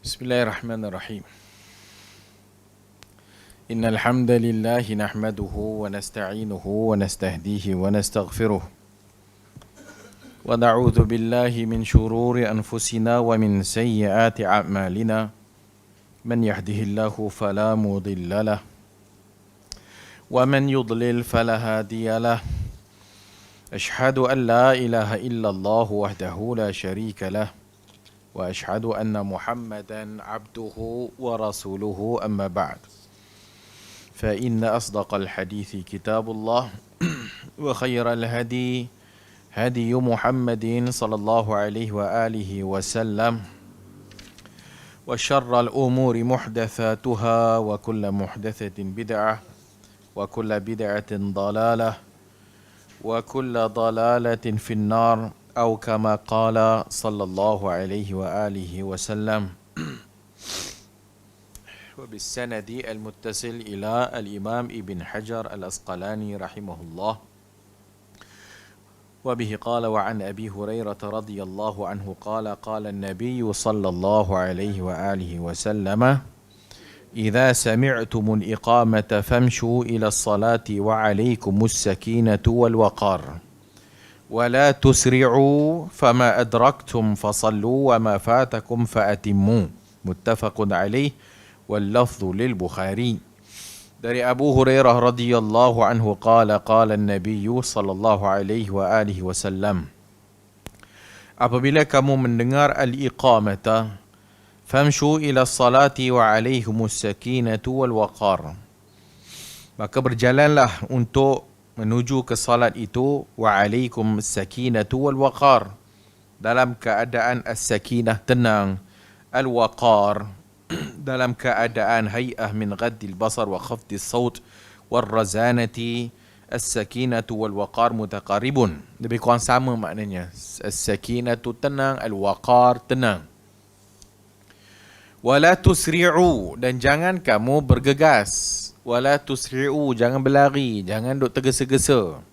بسم الله الرحمن الرحيم. إن الحمد لله نحمده ونستعينه ونستهديه ونستغفره ونعوذ بالله من شرور أنفسنا ومن سيئات أعمالنا من يهده الله فلا مضل له ومن يضلل فلا هادي له أشهد أن لا إله إلا الله وحده لا شريك له وأشهد أن محمدا عبده ورسوله أما بعد فإن أصدق الحديث كتاب الله وخير الهدي هدي محمد صلى الله عليه وآله وسلم وشر الأمور محدثاتها وكل محدثة بدعة وكل بدعة ضلالة وكل ضلالة في النار أو كما قال صلى الله عليه وآله وسلم وبالسند المتصل إلى الإمام ابن حجر الأسقلاني رحمه الله وبه قال وعن أبي هريرة رضي الله عنه قال قال النبي صلى الله عليه وآله وسلم إذا سمعتم الإقامة فامشوا إلى الصلاة وعليكم السكينة والوقار ولا تسرعوا فما أدركتم فصلوا وما فاتكم فأتموا متفق عليه واللفظ للبخاري. Dari Abu Hurairah radhiyallahu anhu qala qala an-nabiy sallallahu alaihi wa alihi wasallam, apabila kamu mendengar al-iqamata famshu ila salati wa alaihumus sakinatu wal waqar, maka berjalanlah untuk menuju ke salat itu, wa alaikum sakinatu wal waqar, dalam keadaan as-sakinah tenang, al-waqar dalam keadaan hay'ah min ghaddil basar wa khafdis saut wal razanati. As-sakinatu wal waqar mutaqaribun, lebih kurang sama maknanya. As-sakinatu tenang, al-waqar tenang. Wala tusri'u, dan jangan kamu bergegas. Wala tusri'u, jangan berlari, jangan duk tergesa-gesa.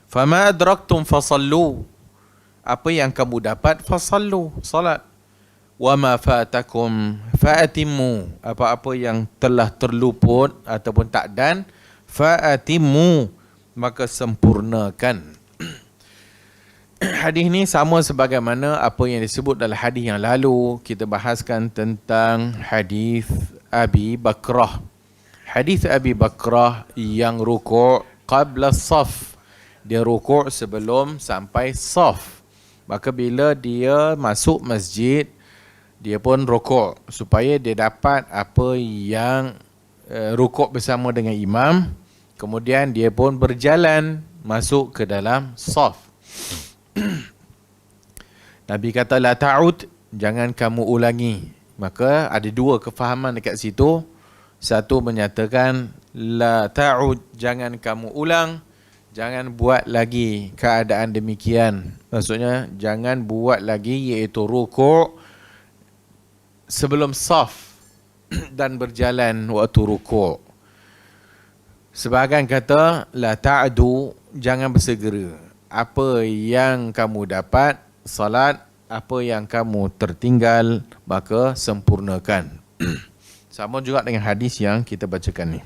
Fama adraktum fasallu, apa yang kamu dapat fasallu, salat. Wama fatakum fa'atimmu, apa-apa yang telah terluput ataupun tak dan, fa'atimmu, maka sempurnakan. Hadis ni sama sebagaimana apa yang disebut dalam hadis yang lalu. Kita bahaskan tentang hadis Abi Bakrah. Hadis Abi Bakrah yang rukuk qabla saf, dia rukuk sebelum sampai saf. Maka bila dia masuk masjid, dia pun rukuk supaya dia dapat apa yang rukuk bersama dengan imam. Kemudian dia pun berjalan masuk ke dalam saf. Nabi kata la ta'ud, jangan kamu ulangi. Maka ada dua kefahaman dekat situ. Satu menyatakan la ta'ud, jangan kamu ulang, jangan buat lagi keadaan demikian. Maksudnya jangan buat lagi, iaitu rukuk sebelum saf dan berjalan waktu rukuk. Sebahagian kata la ta'du, jangan bersegera. Apa yang kamu dapat salat, apa yang kamu tertinggal, maka sempurnakan. Sama juga dengan hadis yang kita bacakan ni.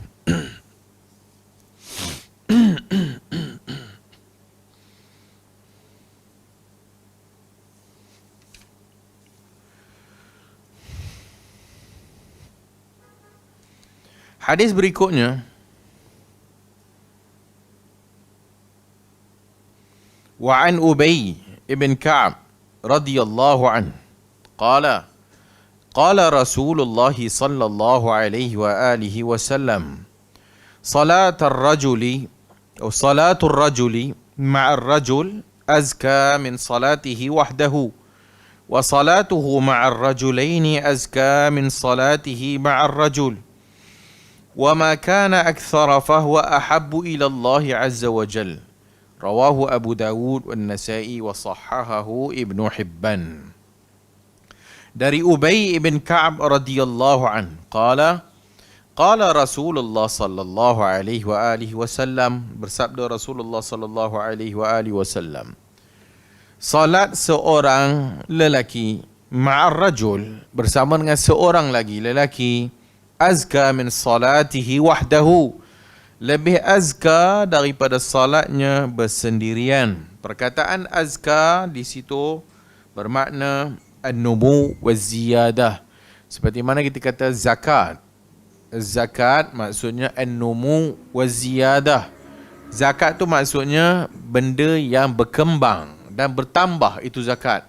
Hadis berikutnya, wa an Ubay ibn Ka'ab radhiyallahu anhu qala qala Rasulullah sallallahu alaihi wa alihi wasallam salatul rajuli ma'ar rajul azka min salatihi wahdahu wa salatuhu ma'ar rajulaini azka min salatihi ma'ar rajul wa ma kana akthara fahuwa ahabbu ila Allah azza wa jalla. Rawahu Abu Dawud wa Nasa'i wa sahhahahu Ibnu Hibban. Dari Ubay ibn Ka'ab radhiyallahu an qala qala Rasulullah sallallahu alaihi wa alihi wasallam, bersabda Rasulullah sallallahu alaihi wa alihi wasallam, salat seorang lelaki ma'ar rajul, bersama dengan seorang lagi lelaki, azka min salatihi wahdahu, lebih azka daripada salatnya bersendirian. Perkataan azka di situ bermakna an-numu wa ziyadah. Seperti mana kita kata zakat. Zakat maksudnya an-numu wa ziyadah. Zakat tu maksudnya benda yang berkembang dan bertambah, itu zakat.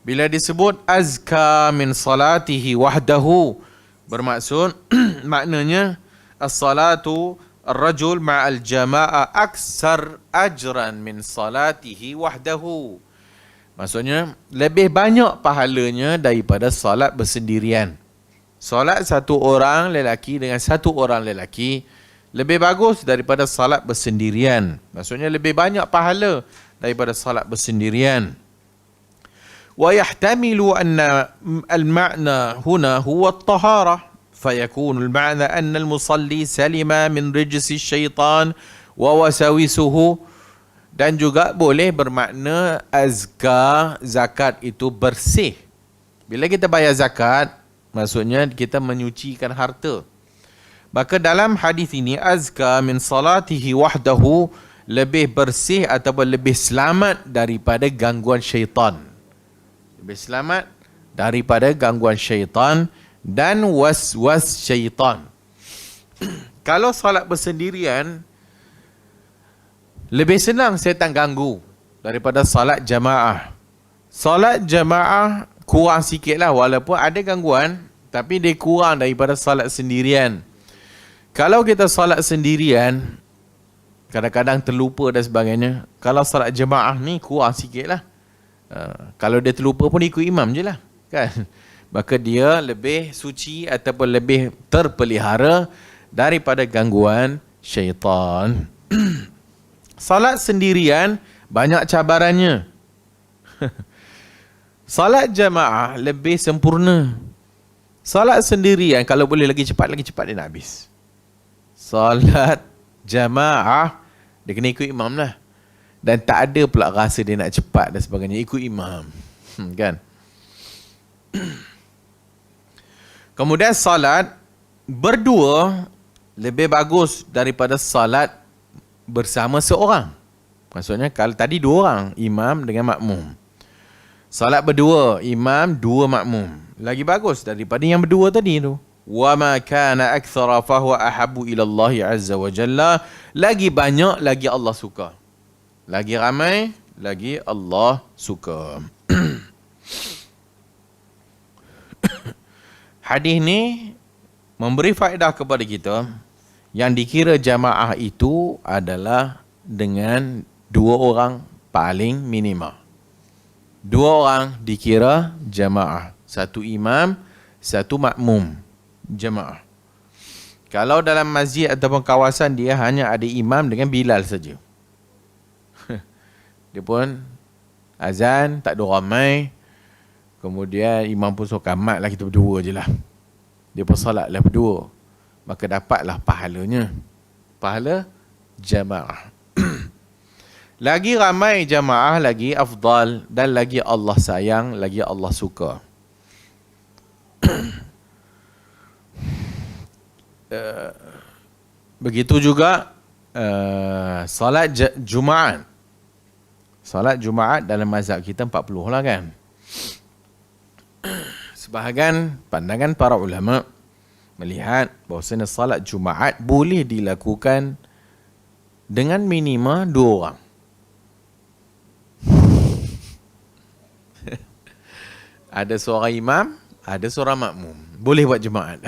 Bila disebut azka min salatihi wahdahu, bermaksud maknanya as-salatu ar-rajul ma'al jama'a aksar ajran min salatihi wahdahu. Maksudnya lebih banyak pahalanya daripada salat bersendirian. Salat satu orang lelaki dengan satu orang lelaki lebih bagus daripada salat bersendirian. Maksudnya lebih banyak pahala daripada salat bersendirian. Wa yahtamilu anna al-ma'na huna huwa at-tahara, fayakunu al-ma'na anna al-musalli salima min rijsi syaitan wa wasawisuhu. Dan juga boleh bermakna azka, zakat itu bersih. Bila kita bayar zakat, maksudnya kita menyucikan harta. Maka dalam hadis ini azka min salatihi wahdahu, lebih bersih ataupun lebih selamat daripada gangguan syaitan. Lebih selamat daripada gangguan syaitan dan was-was syaitan. Kalau salat bersendirian, lebih senang syaitan ganggu daripada salat jamaah. Salat jamaah kurang sikit lah, walaupun ada gangguan, tapi dia kurang daripada salat sendirian. Kalau kita salat sendirian, kadang-kadang terlupa dan sebagainya. Kalau salat jemaah ni kurang sikit lah. Kalau dia terlupa pun ikut imam je lah, kan? Maka dia lebih suci ataupun lebih terpelihara daripada gangguan syaitan. Salat sendirian banyak cabarannya. Salat jemaah lebih sempurna. Salat sendirian kalau boleh lagi cepat dia nak habis. Salat jamaah dia kena ikut imam lah. Dan tak ada pula rasa dia nak cepat dan sebagainya, ikut imam. Kan? Kemudian salat berdua lebih bagus daripada salat bersama seorang. Maksudnya kalau tadi dua orang, imam dengan makmum. Salat berdua, imam dua makmum, lagi bagus daripada yang berdua tadi tu. Wa ma kana aktsara fa huwa ahabbu ila Allah azza wa jalla. Lagi banyak lagi Allah suka. Lagi ramai lagi Allah suka. Hadis ni memberi faedah kepada kita yang dikira jamaah itu adalah dengan dua orang paling minima. Dua orang dikira jamaah. Satu imam, satu makmum. Jemaah. Kalau dalam masjid ataupun kawasan dia hanya ada imam dengan Bilal saja. Dia pun azan, tak ada ramai. Kemudian imam pun suruh kamat lah, kita berdua je lah. Dia pun salat lah berdua. Maka dapatlah pahalanya. Pahala jamaah. Lagi ramai jamaah, lagi afdal. Dan lagi Allah sayang, lagi Allah suka. Begitu juga salat Jumaat. Salat Jumaat dalam mazhab kita 40 lah, kan. Sebahagian pandangan para ulama melihat bahawasanya salat Jumaat boleh dilakukan dengan minima 2 orang. Ada seorang imam, ada seorang makmum. Boleh buat Jumaat.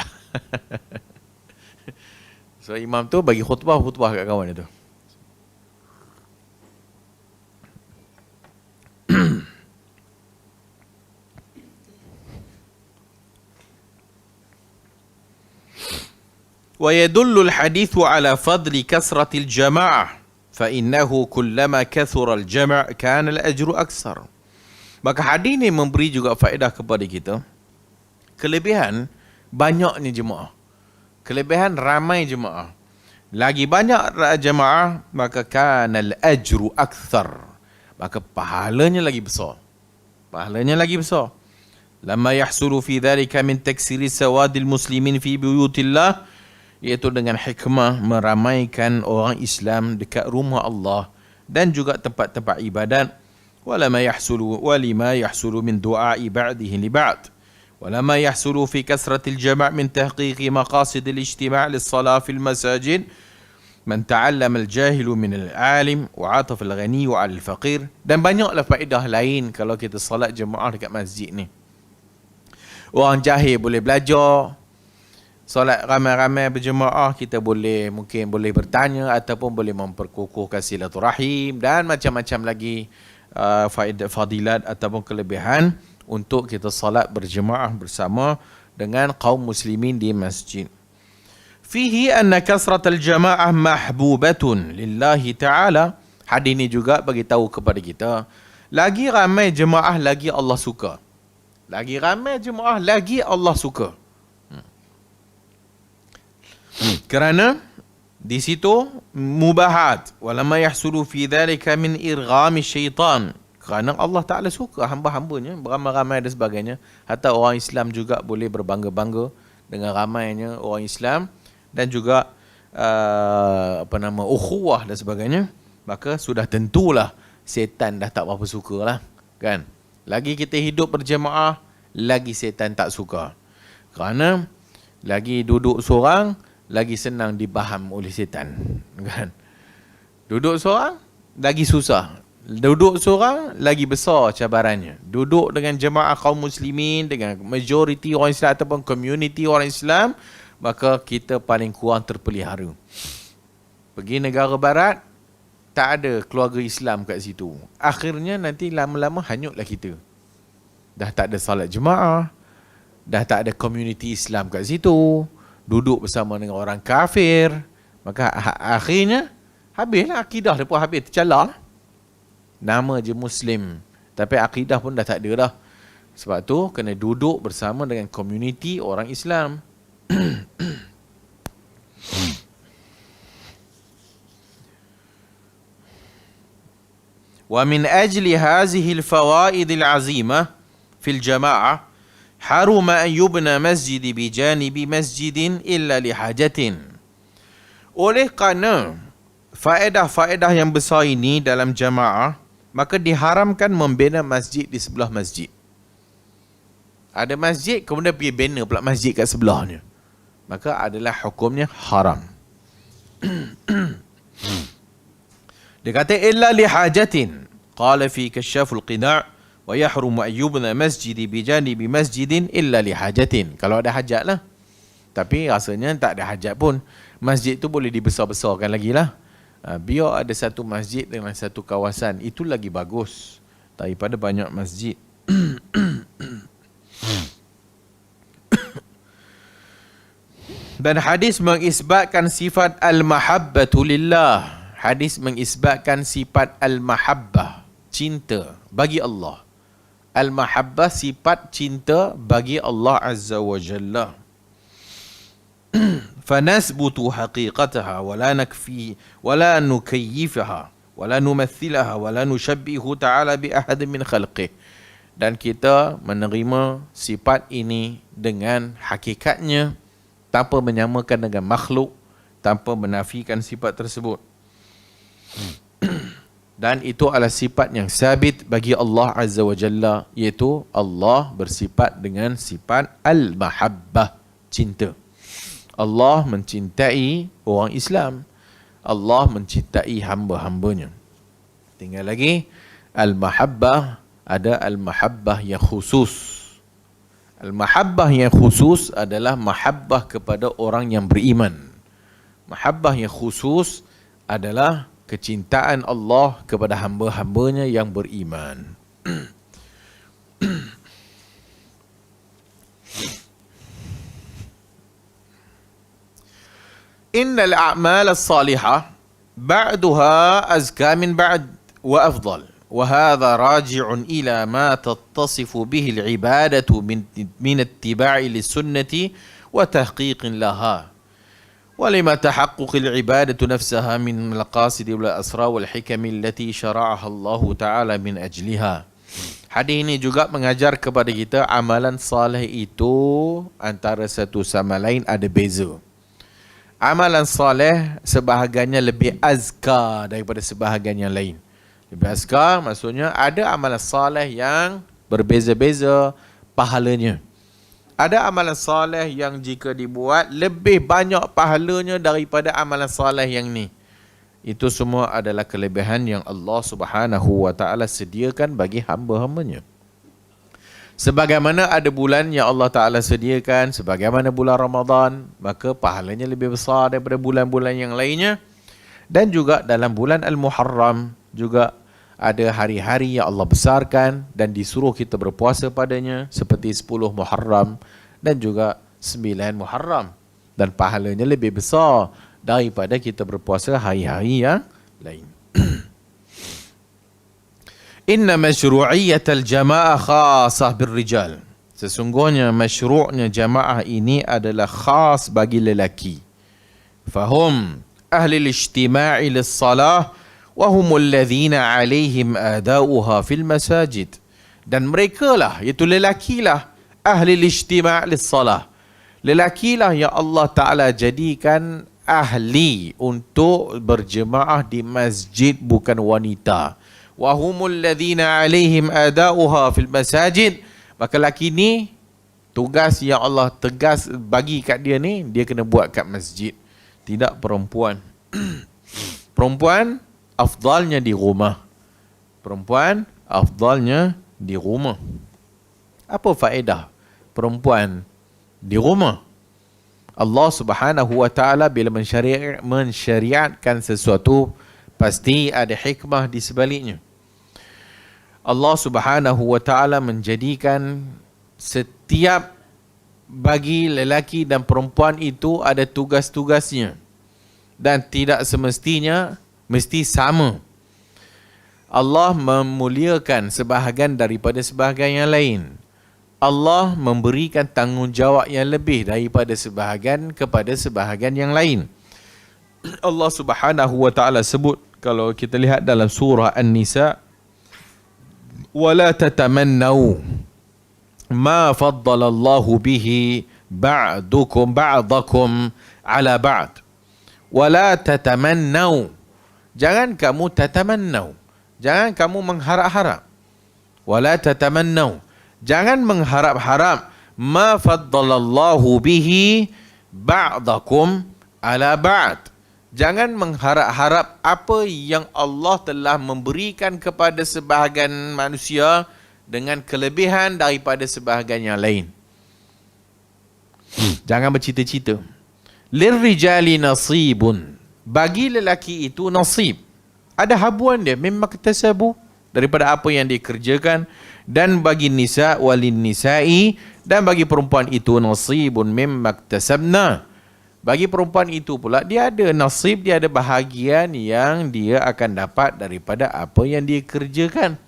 So imam tu bagi khutbah kat kawan dia tu. ويدل الحديث على فضل كثرة الجماعة فإنه كلما كثر الجمع كان الأجر أكثر. Maka hadis ni memberi juga faedah kepada kita kelebihan banyaknya jemaah. Kelebihan ramai jemaah. Lagi banyak jemaah, maka kanal ajru akthar. Maka pahalanya lagi besar. Pahalanya lagi besar. lama yahsulu fi dhalika min taksiri sawadil muslimin fi buyutillah, iaitu dengan hikmah meramaikan orang Islam dekat rumah Allah dan juga tempat-tempat ibadat. Walama yahsulu min du'a'i ba'dihi li ba'd, walama yahsulu fi kasratil jama' min tahqiqi maqasidil ijtima' lis-salah fil masajid. Man ta'allama al-jahilu min al-alim wa 'atafa al-ghani 'ala al-faqir. Dan banyaklah faedah lain kalau kita salat jemaah dekat masjid ni. Orang jahil boleh belajar, solat ramai-ramai berjemaah, kita mungkin boleh bertanya ataupun boleh memperkukuhkan silaturahim dan macam-macam lagi fadilat ataupun kelebihan untuk kita salat berjemaah bersama dengan kaum muslimin di masjid. Fihi anna kasratal jamaah mahbubatun lillahi ta'ala. Hadis ini juga bagi tahu kepada kita, lagi ramai jemaah lagi Allah suka. Lagi ramai jemaah lagi Allah suka. Kerana di situ mubahat, walama yahsulu fi dhalika min irghami syaitan. Kerana Allah Ta'ala suka hamba-hambanya beramai-ramai dan sebagainya. Hatta orang Islam juga boleh berbangga-bangga dengan ramainya orang Islam dan juga ukhuwah dan sebagainya. Maka sudah tentulah setan dah tak berapa sukalah, kan? Lagi kita hidup berjemaah, lagi setan tak suka. Kerana lagi duduk seorang, lagi senang dibaham oleh setan, kan? Duduk seorang lagi susah, duduk seorang lagi besar cabarannya. Duduk dengan jemaah kaum muslimin, dengan majoriti orang Islam ataupun community orang Islam, maka kita paling kurang terpelihara. Pergi negara barat, tak ada keluarga Islam kat situ. Akhirnya nanti lama-lama hanyutlah kita. Dah tak ada salat jemaah, dah tak ada community Islam kat situ, duduk bersama dengan orang kafir. Maka akhirnya habislah akidah dia pun habis, tercalar. Nama je Muslim, tapi akidah pun dah tak ada dah. Sebab tu kena duduk bersama dengan community orang Islam. Wa min ajli hazihi al-fawaid al-azimah fil jama'ah haruma an yubna masjid bi janibi masjidin illa li hajatin. Oleh kerana faedah-faedah yang besar ini dalam jamaah, maka diharamkan membina masjid di sebelah masjid. Ada masjid, kemudian pergi bina pula masjid kat sebelahnya, maka adalah hukumnya haram. Dia kata illa li hajatin, qala fi kasyaful qina' wa yahrumu an yubna masjid bi janibi masjidin illa li hajatin. Kalau ada hajat lah. Tapi rasanya tak ada hajat pun. Masjid tu boleh dibesar-besarkan lagi lah. Biar ada satu masjid dengan satu kawasan, itu lagi bagus daripada banyak masjid. Dan hadis mengisbatkan sifat al-mahabbatu lillah. Hadis mengisbatkan sifat al-mahabbah, cinta bagi Allah. Al-mahabbah, sifat cinta bagi Allah Azza wa Jalla. Fanasbutu haqiqataha wa la nakfi wa la nukayyifaha wa la numathilaha wa la nushabbihu ta'ala bi ahad min khalqih. Dan kita menerima sifat ini dengan hakikatnya, tanpa menyamakan dengan makhluk, tanpa menafikan sifat tersebut. Dan itu adalah sifat yang sabit bagi Allah Azza wa Jalla, iaitu Allah bersifat dengan sifat al-mahabbah, cinta. Allah mencintai orang Islam, Allah mencintai hamba-hambanya. Tinggal lagi al-mahabbah, ada al-mahabbah yang khusus. Al-mahabbah yang khusus adalah mahabbah kepada orang yang beriman. Mahabbah yang khusus adalah kecintaan Allah kepada hamba-hambanya yang beriman. Innal a'mal as-salihah ba'daha azka min ba'd wa afdal. وهذا راجع إلى ما تتصف به العبادة من اتباع للسنة وتحقيق لها، ولما تحقق العبادة نفسها من المقاصد والأسرار والحكم التي شرعها الله تعالى من أجلها. Hadis ini juga mengajar kepada kita amalan soleh itu antara satu sama lain ada beza. Amalan soleh sebahagiannya lebih azkar daripada sebahagian yang lain. Lebih azkar maksudnya ada amalan soleh yang berbeza-beza pahalanya. Ada amalan soleh yang jika dibuat lebih banyak pahalanya daripada amalan soleh yang ni. Itu semua adalah kelebihan yang Allah Subhanahu wa taala sediakan bagi hamba-hambanya. Sebagaimana ada bulan yang Allah Ta'ala sediakan, sebagaimana bulan Ramadan, maka pahalanya lebih besar daripada bulan-bulan yang lainnya. Dan juga dalam bulan Al-Muharram, juga ada hari-hari yang Allah besarkan dan disuruh kita berpuasa padanya, seperti 10 Muharram dan juga 9 Muharram. Dan pahalanya lebih besar daripada kita berpuasa hari-hari yang lain. Inna masyru'iyatal jama'ah khasah birrijal. Sesungguhnya masyru'nya jamaah ini adalah khas bagi lelaki. Fahum ahli al-ijtima'i lis-salah wa humul ladzina 'alaihim ada'uha fil masajid. Dan merekalah, iaitu lelakilah ahli al-ijtima' lis-salah. Lelakilah yang Allah Ta'ala jadikan ahli untuk berjemaah di masjid, bukan wanita. Wahumul ladzina 'alaihim ada'uha fil masajid. Maka laki ni tugas yang Allah tegas bagi kat dia ni, dia kena buat kat masjid, tidak perempuan. Perempuan afdalnya di rumah. Perempuan afdalnya di rumah. Apa faedah perempuan di rumah? Allah Subhanahu wa taala bila mensyariatkan sesuatu, pasti ada hikmah di sebaliknya. Allah Subhanahu wa taala menjadikan setiap bagi lelaki dan perempuan itu ada tugas-tugasnya dan tidak semestinya mesti sama. Allah memuliakan sebahagian daripada sebahagian yang lain. Allah memberikan tanggungjawab yang lebih daripada sebahagian kepada sebahagian yang lain. Allah Subhanahu wa taala sebut, kalau kita lihat dalam surah An-Nisa, wala tatamannau ma faddala Allahu bihi ba'dakum ala ba'd. Wala tatamannau, jangan kamu tatamannau, jangan kamu mengharap-harap. Wala tatamannau, jangan mengharap-harap ma faddala Allahu bihi ba'dakum ala ba'd. Jangan mengharap-harap apa yang Allah telah memberikan kepada sebahagian manusia dengan kelebihan daripada sebahagian yang lain. Jangan bercita-cita. Lirrijali nasibun. Bagi lelaki itu nasib. Ada habuan dia, memang ketasabu daripada apa yang dikerjakan. Dan bagi nisa walin nisa'i, dan bagi perempuan itu nasibun mimma iktasabna. Bagi perempuan itu pula dia ada nasib, dia ada bahagian yang dia akan dapat daripada apa yang dia kerjakan.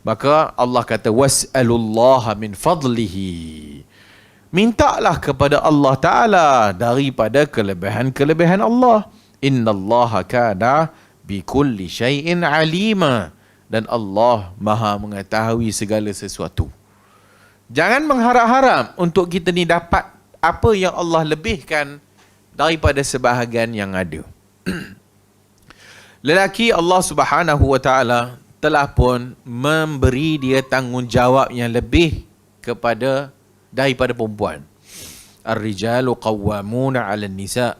Maka Allah kata was'alullaha min fadlihi. Mintalah kepada Allah Ta'ala daripada kelebihan-kelebihan Allah. Innallaha kana bikulli syai'in alima. Dan Allah Maha mengetahui segala sesuatu. Jangan mengharap-harap untuk kita ni dapat apa yang Allah lebihkan daripada sebahagian yang ada. Lelaki Allah Subhanahu wa taala telah pun memberi dia tanggungjawab yang lebih daripada perempuan. Ar-rijalu qawwamuna 'alan nisa.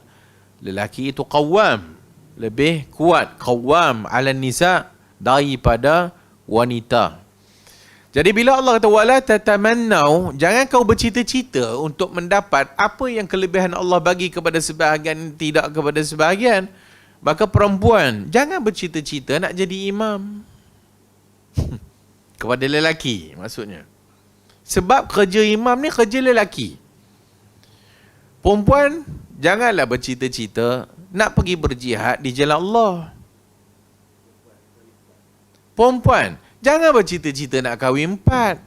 Lelaki itu qawwam, lebih kuat, qawwam 'alan nisa daripada wanita. Jadi bila Allah kata wala tatamannau, jangan kau bercita-cita untuk mendapat apa yang kelebihan Allah bagi kepada sebahagian, tidak kepada sebahagian. Maka perempuan jangan bercita-cita nak jadi imam. Kepada lelaki maksudnya. Sebab kerja imam ni kerja lelaki. Perempuan janganlah bercita-cita nak pergi berjihad di jalan Allah. Perempuan jangan bercita-cita nak kahwin 4.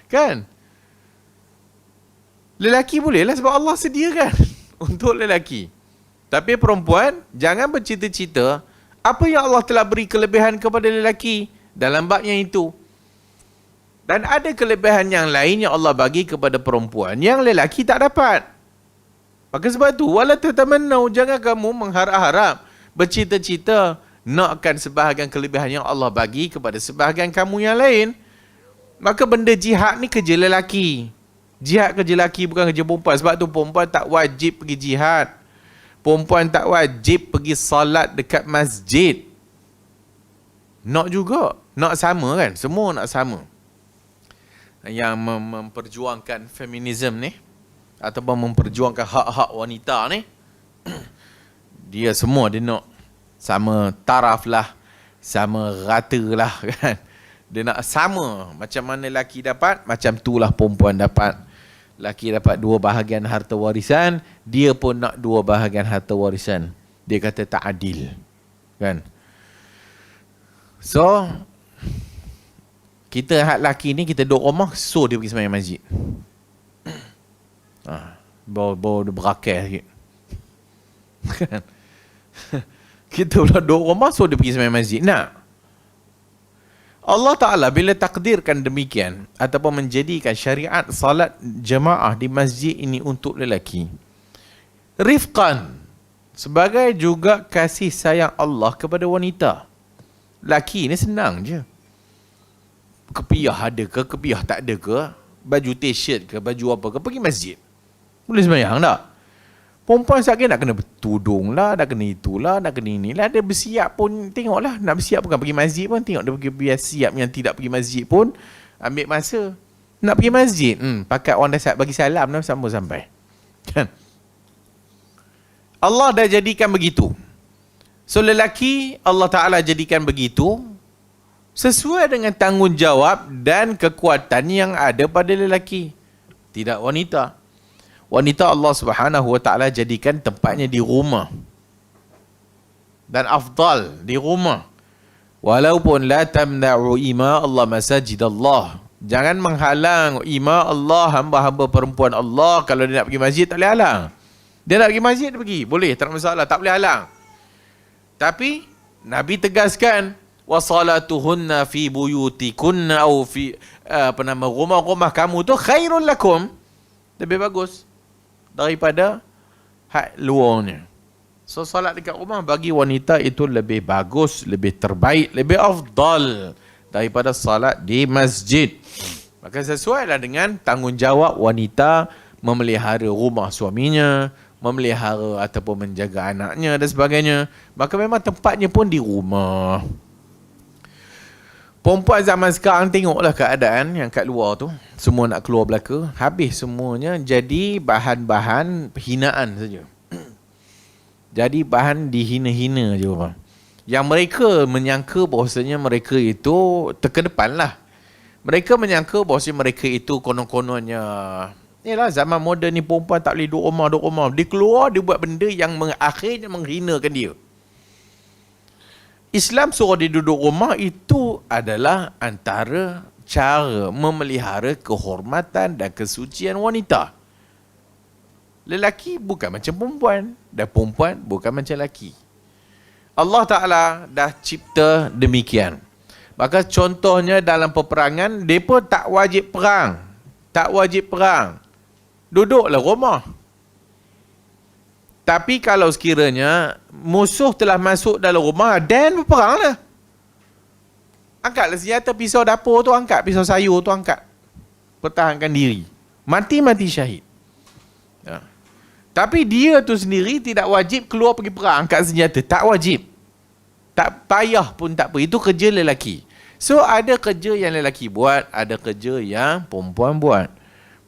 Kan? Lelaki bolehlah sebab Allah sediakan untuk lelaki. Tapi perempuan jangan bercita-cita Apa yang Allah telah beri kelebihan kepada lelaki dalam bab yang itu. Dan ada kelebihan yang lain yang Allah bagi kepada perempuan yang lelaki tak dapat. Maka sebab tu, wala tatamannau, jangan kamu mengharap-harap, bercita-cita nakkan sebahagian kelebihan yang Allah bagi kepada sebahagian kamu yang lain. Maka benda jihad ni kerja lelaki. Jihad kerja lelaki, bukan kerja perempuan. Sebab tu perempuan tak wajib pergi jihad. Perempuan tak wajib pergi salat dekat masjid. Nak juga. Nak sama kan? Semua nak sama. Yang memperjuangkan feminisme ni, ataupun memperjuangkan hak-hak wanita ni, dia semua dia nak sama taraf lah, sama rata lah kan. Dia nak sama. Macam mana lelaki dapat, macam itulah perempuan dapat. Lelaki dapat 2 bahagian harta warisan, dia pun nak 2 bahagian harta warisan. Dia kata tak adil. Kan? So, kita hak lelaki ni, kita duduk rumah, so dia pergi sembahyang masjid. Bau dia berakai sikit. Kan? Kita pula duduk rumah, so dia pergi sembahyang masjid. Nak? Allah Ta'ala bila takdirkan demikian, ataupun menjadikan syariat salat jemaah di masjid ini untuk lelaki, rifqan, sebagai juga kasih sayang Allah kepada wanita. Lelaki ni senang je. Kepiah ada ke, kepiah tak ada ke, baju t-shirt ke, baju apa ke, pergi masjid. Boleh sembahyang tak? Perempuan sakit nak kena bertudung lah, nak kena itulah, nak kena inilah. Dia bersiap pun, tengoklah. Nak bersiap bukan pergi masjid pun. Tengok dia pergi biar siap yang tidak pergi masjid pun. Ambil masa. Nak pergi masjid, pakat orang dah bagi salam dah sampai. Kan? Allah dah jadikan begitu. So lelaki, Allah Ta'ala jadikan begitu sesuai dengan tanggungjawab dan kekuatan yang ada pada lelaki. Tidak wanita. Wanita Allah Subhanahu Wa Ta'ala jadikan tempatnya di rumah. Dan afdal di rumah. Walaupun la tamna'u ima Allah masajid Allah. Jangan menghalang ima Allah, hamba-hamba perempuan Allah. Kalau dia nak pergi masjid, tak boleh halang. Dia nak pergi masjid, dia pergi. Boleh, tak ada masalah. Tak boleh halang. Tapi, Nabi tegaskan, wasalatuhunna fi buyutikunna au fi rumah-rumah kamu tu khairul lakum, lebih bagus daripada hak luarnya. So solat dekat rumah bagi wanita itu lebih bagus, lebih terbaik, lebih afdal daripada solat di masjid. Maka sesuailah dengan tanggungjawab wanita memelihara rumah suaminya, memelihara ataupun menjaga anaknya dan sebagainya. Maka memang tempatnya pun di rumah. Perempuan zaman sekarang tengoklah keadaan yang kat luar tu. Semua nak keluar belaka. Habis semuanya jadi bahan-bahan hinaan saja. Jadi bahan dihina-hina je orang. Yang mereka menyangka bahawasanya mereka itu terkedepan lah. Mereka menyangka bahawasanya mereka itu konon-kononnya, yalah zaman moden ni perempuan tak boleh duduk rumah. Dia keluar, dia buat benda yang akhirnya menghinakan dia. Islam suruh dia duduk rumah, itu adalah antara cara memelihara kehormatan dan kesucian wanita. Lelaki bukan macam perempuan, dan perempuan bukan macam lelaki. Allah Ta'ala dah cipta demikian. Maka contohnya dalam peperangan, mereka tak wajib perang. Tak wajib perang. Duduklah rumah. Tapi kalau sekiranya musuh telah masuk dalam rumah, dan berperanglah. Angkatlah senjata, pisau dapur tu angkat, pisau sayur tu angkat. Pertahankan diri. Mati-mati syahid. Ya. Tapi dia tu sendiri tidak wajib keluar pergi perang, angkat senjata. Tak wajib. Tak payah pun tak apa. Itu kerja lelaki. So ada kerja yang lelaki buat, ada kerja yang perempuan buat.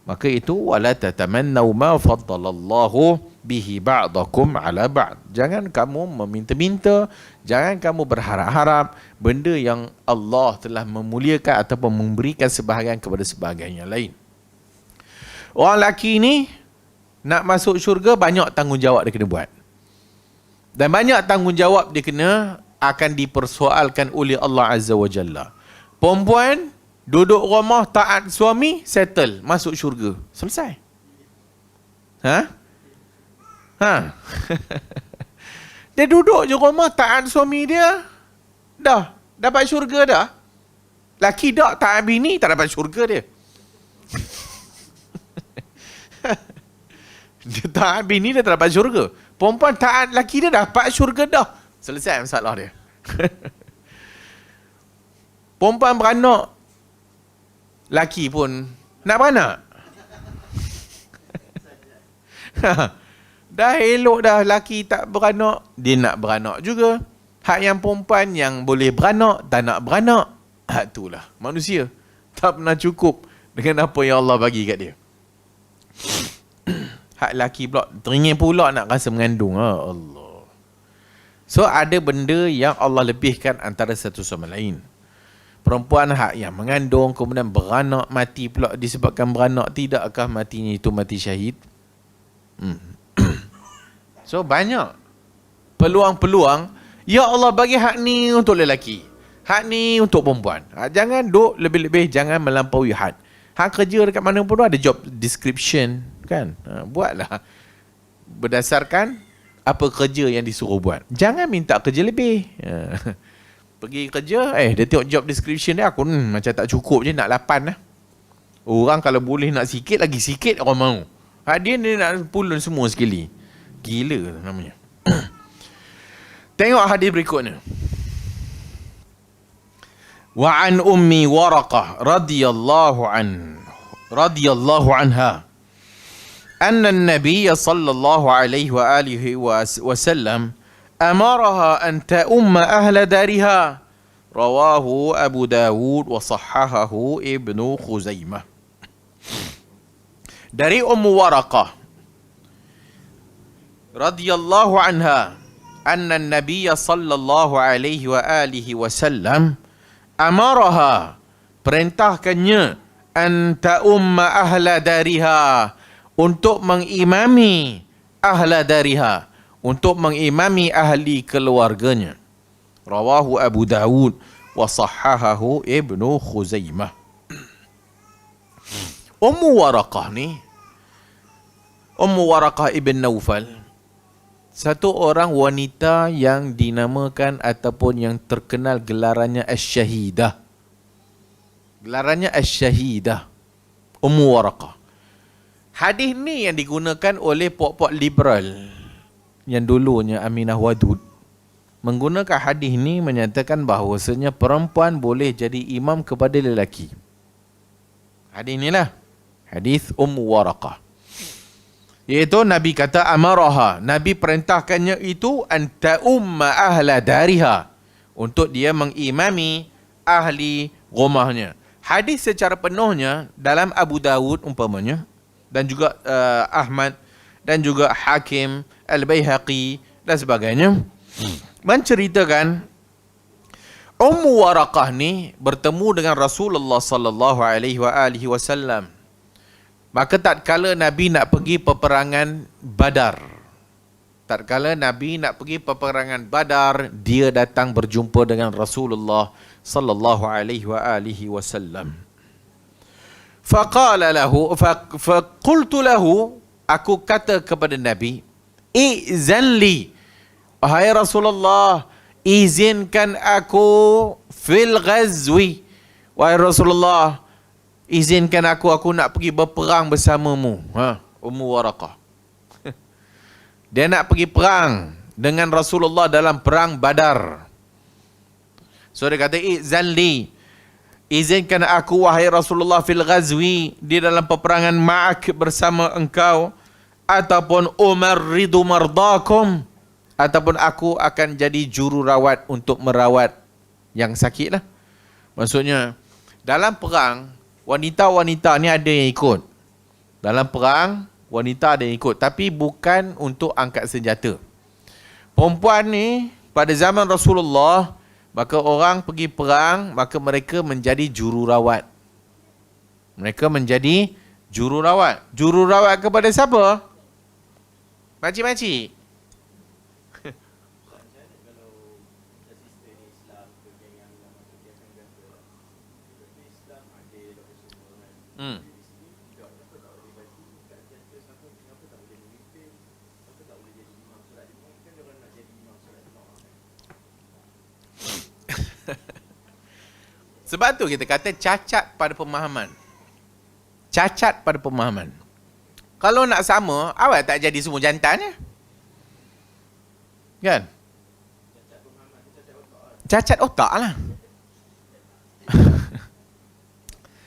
Maka itu wala tatamannau ma faddalallahu bihi ba'dakum ala ba'd. Jangan kamu meminta-minta, jangan kamu berharap-harap benda yang Allah telah memuliakan ataupun memberikan sebahagian kepada sebahagian yang lain. Orang lelaki ni nak masuk syurga, banyak tanggungjawab dia kena buat. Dan banyak tanggungjawab dia kena akan dipersoalkan oleh Allah Azza wa Jalla. Perempuan duduk rumah, taat suami, settle, masuk syurga. Selesai. Dia duduk je rumah taat suami dia. Dah. Dapat syurga dah. Laki tak taat bini, tak dapat syurga dia. Dia taat bini, dia tak dapat syurga. Perempuan taat laki dia, dapat syurga dah. Selesai masalah dia. Perempuan beranak, laki pun nak beranak. Dah elok dah laki tak beranak, dia nak beranak juga. Hak yang perempuan yang boleh beranak, tak nak beranak. Hak itulah manusia. Tak pernah cukup dengan apa yang Allah bagi kat dia. Hak laki pula teringin pula nak rasa mengandung. Allah. So ada benda yang Allah lebihkan antara satu sama lain. Perempuan hak yang mengandung kemudian beranak mati pula disebabkan beranak, tidakkah matinya itu mati syahid? So banyak peluang-peluang. Ya Allah bagi hak ni untuk lelaki, hak ni untuk perempuan. Jangan duk lebih-lebih, jangan melampaui had. Hak kerja dekat mana pun ada job description kan. Buatlah berdasarkan apa kerja yang disuruh buat. Jangan minta kerja lebih. Pergi kerja, dia tengok job description dia, aku macam tak cukup je, nak 8 lah. Orang kalau boleh nak sikit, lagi sikit orang mau. Dia nak pulun semua sekali. Gila namanya. Tengok hadis berikutnya. Wa an ummi Waraqah radhiyallahu anha anna an-nabiy sallallahu alaihi wa alihi wasallam amaraha an ta'umma ahla dariha. Rawahu Abu Dawud wa sahhahahu Ibnu Khuzaimah. Dari Ummu Waraqah radhiyallahu anha anna an-nabiy sallallahu alaihi wa alihi wasallam amaraha, perintahkannya, anta umma ahla dariha, untuk mengimami ahla dariha, untuk mengimami ahli keluarganya. Rawahu Abu Dawud wa sahhahahu Ibnu Khuzaimah. Ummu Waraqah ni, Ummu Waraqah ibn Naufal, satu orang wanita yang dinamakan ataupun yang terkenal gelarannya Asy-Syahidah. Gelarannya Asy-Syahidah, Ummu Waraqah. Hadis ni yang digunakan oleh puak-puak liberal yang dulunya Aminah Wadud. Menggunakan hadis ni menyatakan bahawasanya perempuan boleh jadi imam kepada lelaki. Hadis inilah hadis Ummu Waraqah. Iaitu Nabi kata amaraha, Nabi perintahkannya itu anta umma ahla dariha, untuk dia mengimami ahli rumahnya. Hadis secara penuhnya dalam Abu Dawud umpamanya, dan juga Ahmad, dan juga Hakim, Al-Baihaqi dan sebagainya, menceritakan Ummu Waraqah ni bertemu dengan Rasulullah sallallahu alaihi wasallam. Maka tatkala Nabi nak pergi peperangan Badar, dia datang berjumpa dengan Rasulullah sallallahu alaihi wasallam. Faqala lahu, faqultu lahu, aku kata kepada Nabi, izan li, wahai Rasulullah, izinkan aku fil ghazwi, wahai Rasulullah, izinkan aku nak pergi berperang bersamamu. Ummu Waraqah. Dia nak pergi perang dengan Rasulullah dalam perang Badar. So dia kata, izan li, izinkan aku wahai Rasulullah fil ghazwi, di dalam peperangan ma'ak bersama engkau, ataupun umarridu mardakum, ataupun aku akan jadi jururawat untuk merawat yang sakit lah. Maksudnya dalam perang wanita-wanita ni ada yang ikut. Dalam perang, wanita ada yang ikut. Tapi bukan untuk angkat senjata. Perempuan ni, pada zaman Rasulullah, maka orang pergi perang, maka mereka menjadi jururawat. Mereka menjadi jururawat. Jururawat kepada siapa? Makcik-makcik. Sebab tu kita kata cacat pada pemahaman. Cacat pada pemahaman. Kalau nak sama, awak tak jadi semua jantan ya? Kan? Cacat otak lah.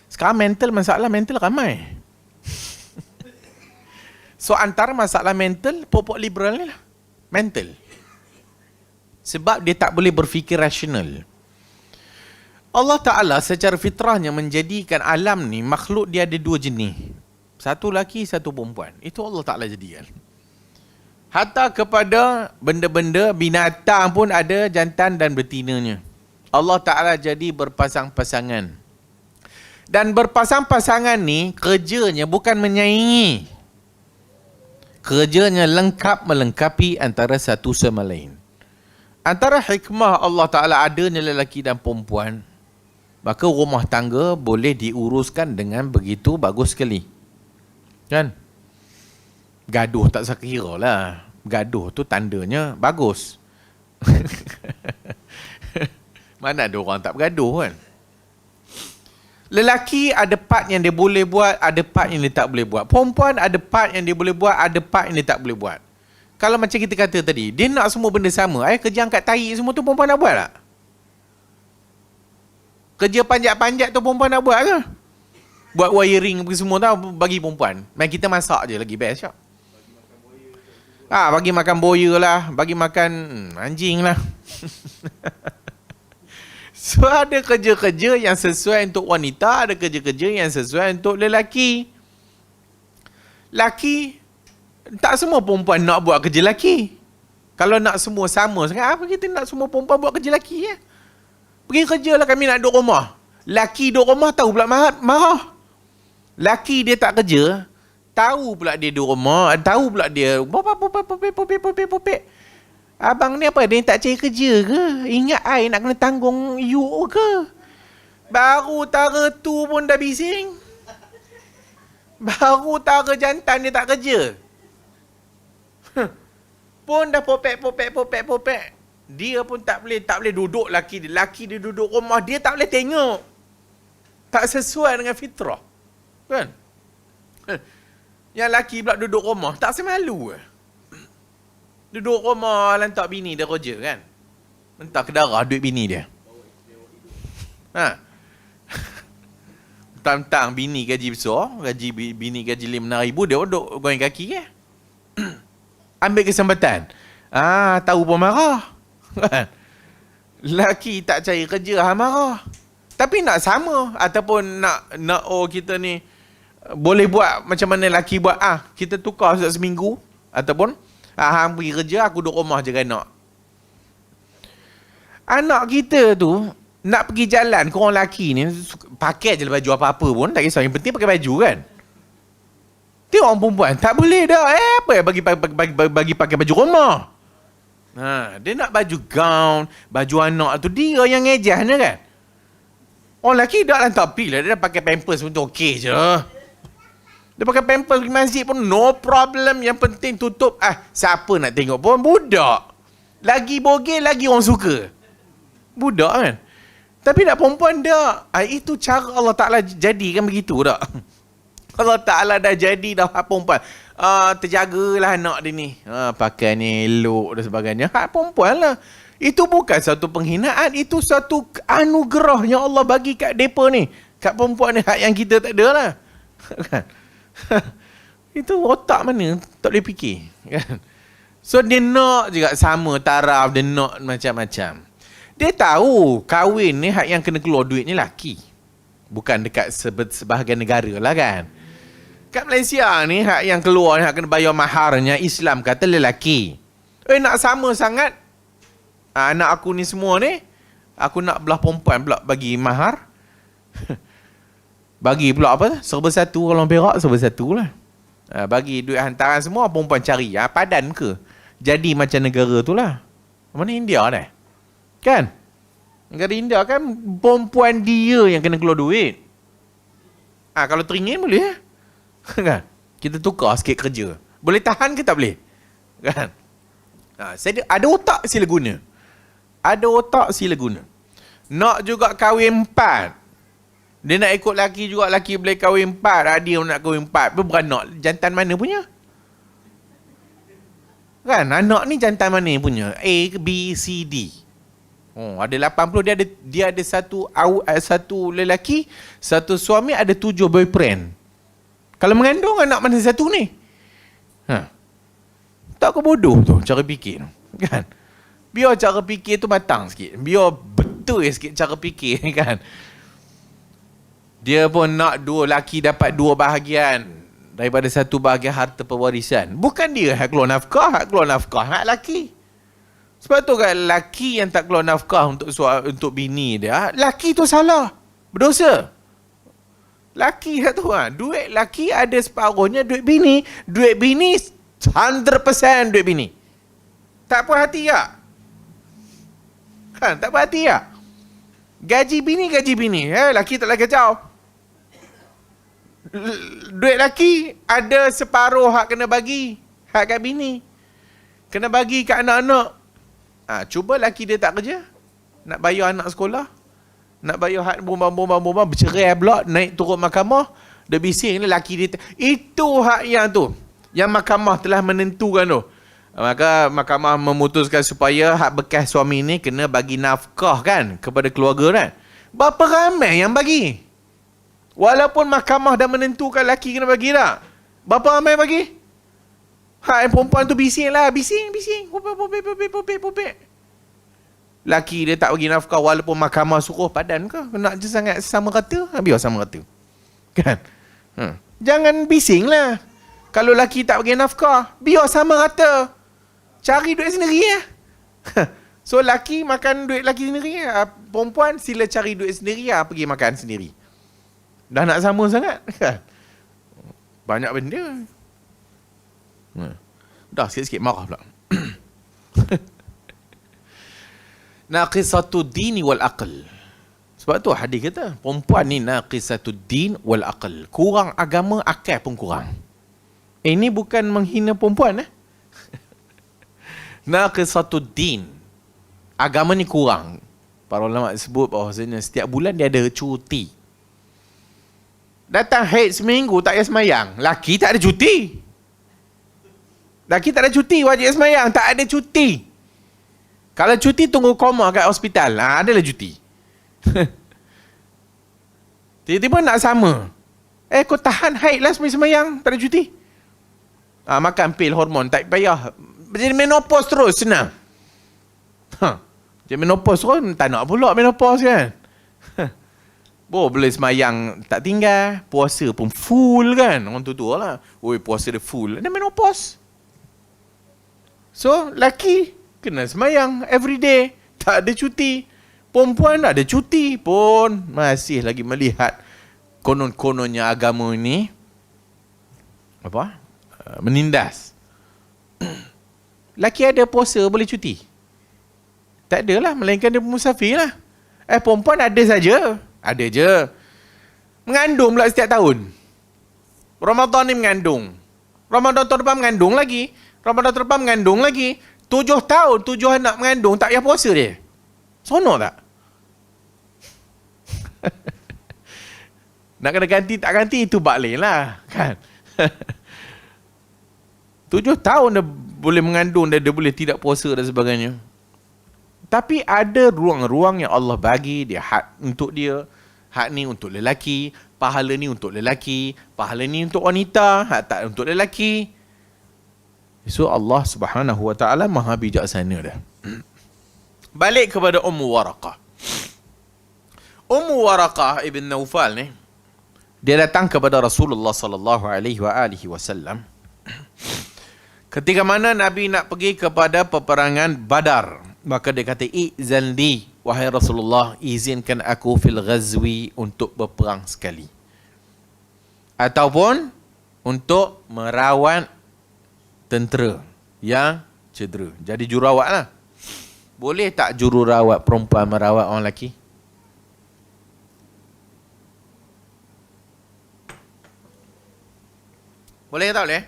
Sekarang masalah mental ramai. So antara masalah mental, pokok liberal ni lah. Mental. Sebab dia tak boleh berfikir rasional. Allah Ta'ala secara fitrahnya menjadikan alam ni, makhluk dia ada dua jenis. Satu laki, satu perempuan. Itu Allah Ta'ala jadikan. Hatta kepada benda-benda binatang pun ada jantan dan betinanya. Allah Ta'ala jadi berpasang-pasangan. Dan berpasang-pasangan ni kerjanya bukan menyaingi. Kerjanya lengkap melengkapi antara satu sama lain. Antara hikmah Allah Ta'ala adanya lelaki dan perempuan, maka rumah tangga boleh diuruskan dengan begitu bagus sekali. Kan? Gaduh tak sekira lah. Gaduh tu tandanya bagus. Mana ada orang tak bergaduh kan? Lelaki ada part yang dia boleh buat, ada part yang dia tak boleh buat. Perempuan ada part yang dia boleh buat, ada part yang dia tak boleh buat. Kalau macam kita kata tadi, dia nak semua benda sama. Kerja angkat tahi semua tu perempuan nak buat tak? Kerja panjat-panjat tu perempuan nak buat ke? Buat wiring semua tu bagi perempuan. Main kita masak je lagi best tak? Bagi makan boya lah, bagi makan anjing lah. So ada kerja-kerja yang sesuai untuk wanita, ada kerja-kerja yang sesuai untuk lelaki. Laki, tak semua perempuan nak buat kerja lelaki. Kalau nak semua sama, apa kita nak semua perempuan buat kerja lelaki ya? Pergi kerja lah, kami nak duduk rumah. Laki duduk rumah tahu pula marah. Laki dia tak kerja, tahu pula dia duduk rumah, tahu pula dia popek. Abang ni apa? Dia tak cari kerja ke? Ingat I nak kena tanggung you ke? Baru tara tu pun dah bising. Baru tara jantan dia tak kerja. Pun dah popek. Dia pun tak boleh duduk laki dia. Laki dia duduk rumah, dia tak boleh tengok. Tak sesuai dengan fitrah. Kan? Yang laki pula duduk rumah, tak semalu ke? Duduk rumah lantak bini dia kerja kan. Entah ke darah duit bini dia. Tentang bini gaji besar, bini gaji RM5,000, dia duduk goyang kaki ke. Ambil kesempatan. Tahu pun marah. Laki tak cari kerja, marah. Tapi nak sama ataupun nak kita ni boleh buat macam mana laki buat. Kita tukar seminggu ataupun hang pergi kerja, aku duduk rumah je kan nak. Anak kita tu nak pergi jalan, korang lelaki ni pakai je baju apa-apa pun tak kisah, yang penting pakai baju kan. Tengok orang perempuan tak boleh dah. Apa bagi pakai baju rumah. Dia nak baju gown, baju anak tu dia yang ngejahnya kan. Orang lelaki dah lantak pi lah, dia dah pakai pampers pun tu okey je. Dia pakai pampers pergi masjid pun no problem. Yang penting tutup. Siapa nak tengok pun budak. Lagi bogel, lagi orang suka. Budak kan. Tapi nak perempuan tak. Itu cara Allah Ta'ala jadikan begitu tak. Allah Ta'ala dah jadi dah perempuan. Terjagalah anak dia ni. Pakai ni elok dan sebagainya. Hak perempuan lah. Itu bukan satu penghinaan. Itu satu anugerah yang Allah bagi kat mereka ni. Kat perempuan ni. Hak yang kita tak ada lah. Kan? Itu otak mana tak boleh fikir kan? So dia nak juga sama taraf, dia nak macam-macam. Dia tahu kahwin ni hak yang kena keluar duit ni laki, bukan dekat sebahagian negara lah kan. Kat Malaysia ni hak yang keluar, hak kena bayar maharnya Islam kata lelaki. Nak sama sangat. Anak aku ni semua ni aku nak belah perempuan pula bagi mahar. Bagi pula apa? Serba satu, kalau Perak serba satu lah. Bagi duit hantaran semua, perempuan cari. Padan ke? Jadi macam negara tu lah. Mana India dah? Kan? Negara India kan perempuan dia yang kena keluar duit. Kalau teringin boleh. Kan? Kita tukar sikit kerja. Boleh tahan ke tak boleh? Kan? Ada otak sila guna. Ada otak sila guna. Nak juga kahwin 4. Dia nak ikut laki juga, laki boleh kahwin 4. Dia nak kahwin 4. Beranak jantan mana punya? Kan anak ni jantan mana punya? A, B, C, D. Oh, ada 80, dia ada satu lelaki, satu suami, ada 7 boyfriend. Kalau mengandung anak mana satu ni? Tak ke bodoh tu cara fikir tu, kan? Biar cara fikir tu matang sikit. Biar betul sikit cara fikir, kan? Dia pun nak laki dapat 2 bahagian daripada satu bahagian harta pewarisan. Bukan dia hak keluar nafkah hak laki. Sebab tu kan laki yang tak keluar nafkah untuk bini dia, laki tu salah, berdosa. Laki tak tahu duit laki ada separuhnya duit bini 100% duit bini. Tak puas hati tak? Kan, tak puas hati tak? Gaji bini. Laki tak lagi kacau. Duit laki ada separuh hak kena bagi. Hak kat bini. Kena bagi kat anak-anak. Cuba laki dia tak kerja. Nak bayar anak sekolah. Nak bayar hak bombang, bercerai pula, naik turun mahkamah. Dia bising laki dia. Itu hak yang tu. Yang mahkamah telah menentukan tu. Maka mahkamah memutuskan supaya hak bekas suami ni kena bagi nafkah kan kepada keluarga kan. Berapa ramai yang bagi? Walaupun mahkamah dah menentukan laki kena bagi tak? Berapa ramai bagi? Hak yang perempuan tu bising lah. Bising. Popek. Laki dia tak bagi nafkah walaupun mahkamah suruh padan ke? Nak je sangat sama rata? Biar sama rata. Kan? Jangan bising lah. Kalau laki tak bagi nafkah, biar sama rata. Cari duit sendiri lah. So laki makan duit laki sendiri lah. Perempuan sila cari duit sendiri lah. Pergi makan sendiri. Dah nak sama sangat kan? Banyak benda. Dah sikit-sikit marah pula. Naqisatud din wal aql. Sebab tu hadis kata perempuan ni naqisatud din wal aql. Kurang agama, akal pun kurang. Ini bukan menghina perempuan Naqisatud din. Agama ni kurang. Para ulama sebut bahawasanya setiap bulan dia ada cuti. Datang haid seminggu tak payah semayang. Laki tak ada cuti. Laki tak ada cuti, wajib semayang. Tak ada cuti. Kalau cuti tunggu koma kat hospital. Adalah cuti. Tiba-tiba nak sama. Kau tahan haid lah semayang. Tak ada cuti. Makan pil hormon. Tak payah. Jadi menopause terus. Senang. Jadi menopause terus. Tak nak pula menopause kan. Boleh semayang tak tinggal. Puasa pun full kan. Orang tua lah. Puasa dia full. Dia menopause. So, laki kena semayang everyday. Tak ada cuti. Perempuan ada cuti pun masih lagi melihat konon-kononnya agama ini menindas. Laki ada puasa boleh cuti? Tak adalah, melainkan dia musafir lah. Perempuan ada saja. Ada je. Mengandung pula setiap tahun. Ramadan ni mengandung. Ramadan tahun depan mengandung lagi. Ramadan tahun depan mengandung lagi. 7 tahun, 7 anak mengandung. Tak payah puasa dia. Sonok tak? Nak kena ganti tak ganti, itu baklin lah. Kan? 7 tahun dia boleh mengandung, dia boleh tidak puasa dan sebagainya. Tapi ada ruang-ruang yang Allah bagi. Dia hak untuk dia. Hak ni untuk lelaki. Pahala ni untuk lelaki. Pahala ni untuk wanita. Hak tak untuk lelaki. So Allah Subhanahu Wa Ta'ala maha bijaksana dah. Balik kepada Ummu Waraqah. Ummu Waraqah ibn Naufal ni, dia datang kepada Rasulullah sallallahu alaihi wasallam ketika mana Nabi nak pergi kepada peperangan Badar. Maka dia kata, "Izan li, wahai Rasulullah, izinkan aku fil ghazwi, untuk berperang sekali. Ataupun untuk merawat tentera yang cedera." Jadi jururawat lah. Boleh tak jururawat perempuan merawat orang lelaki? Boleh ke tak boleh?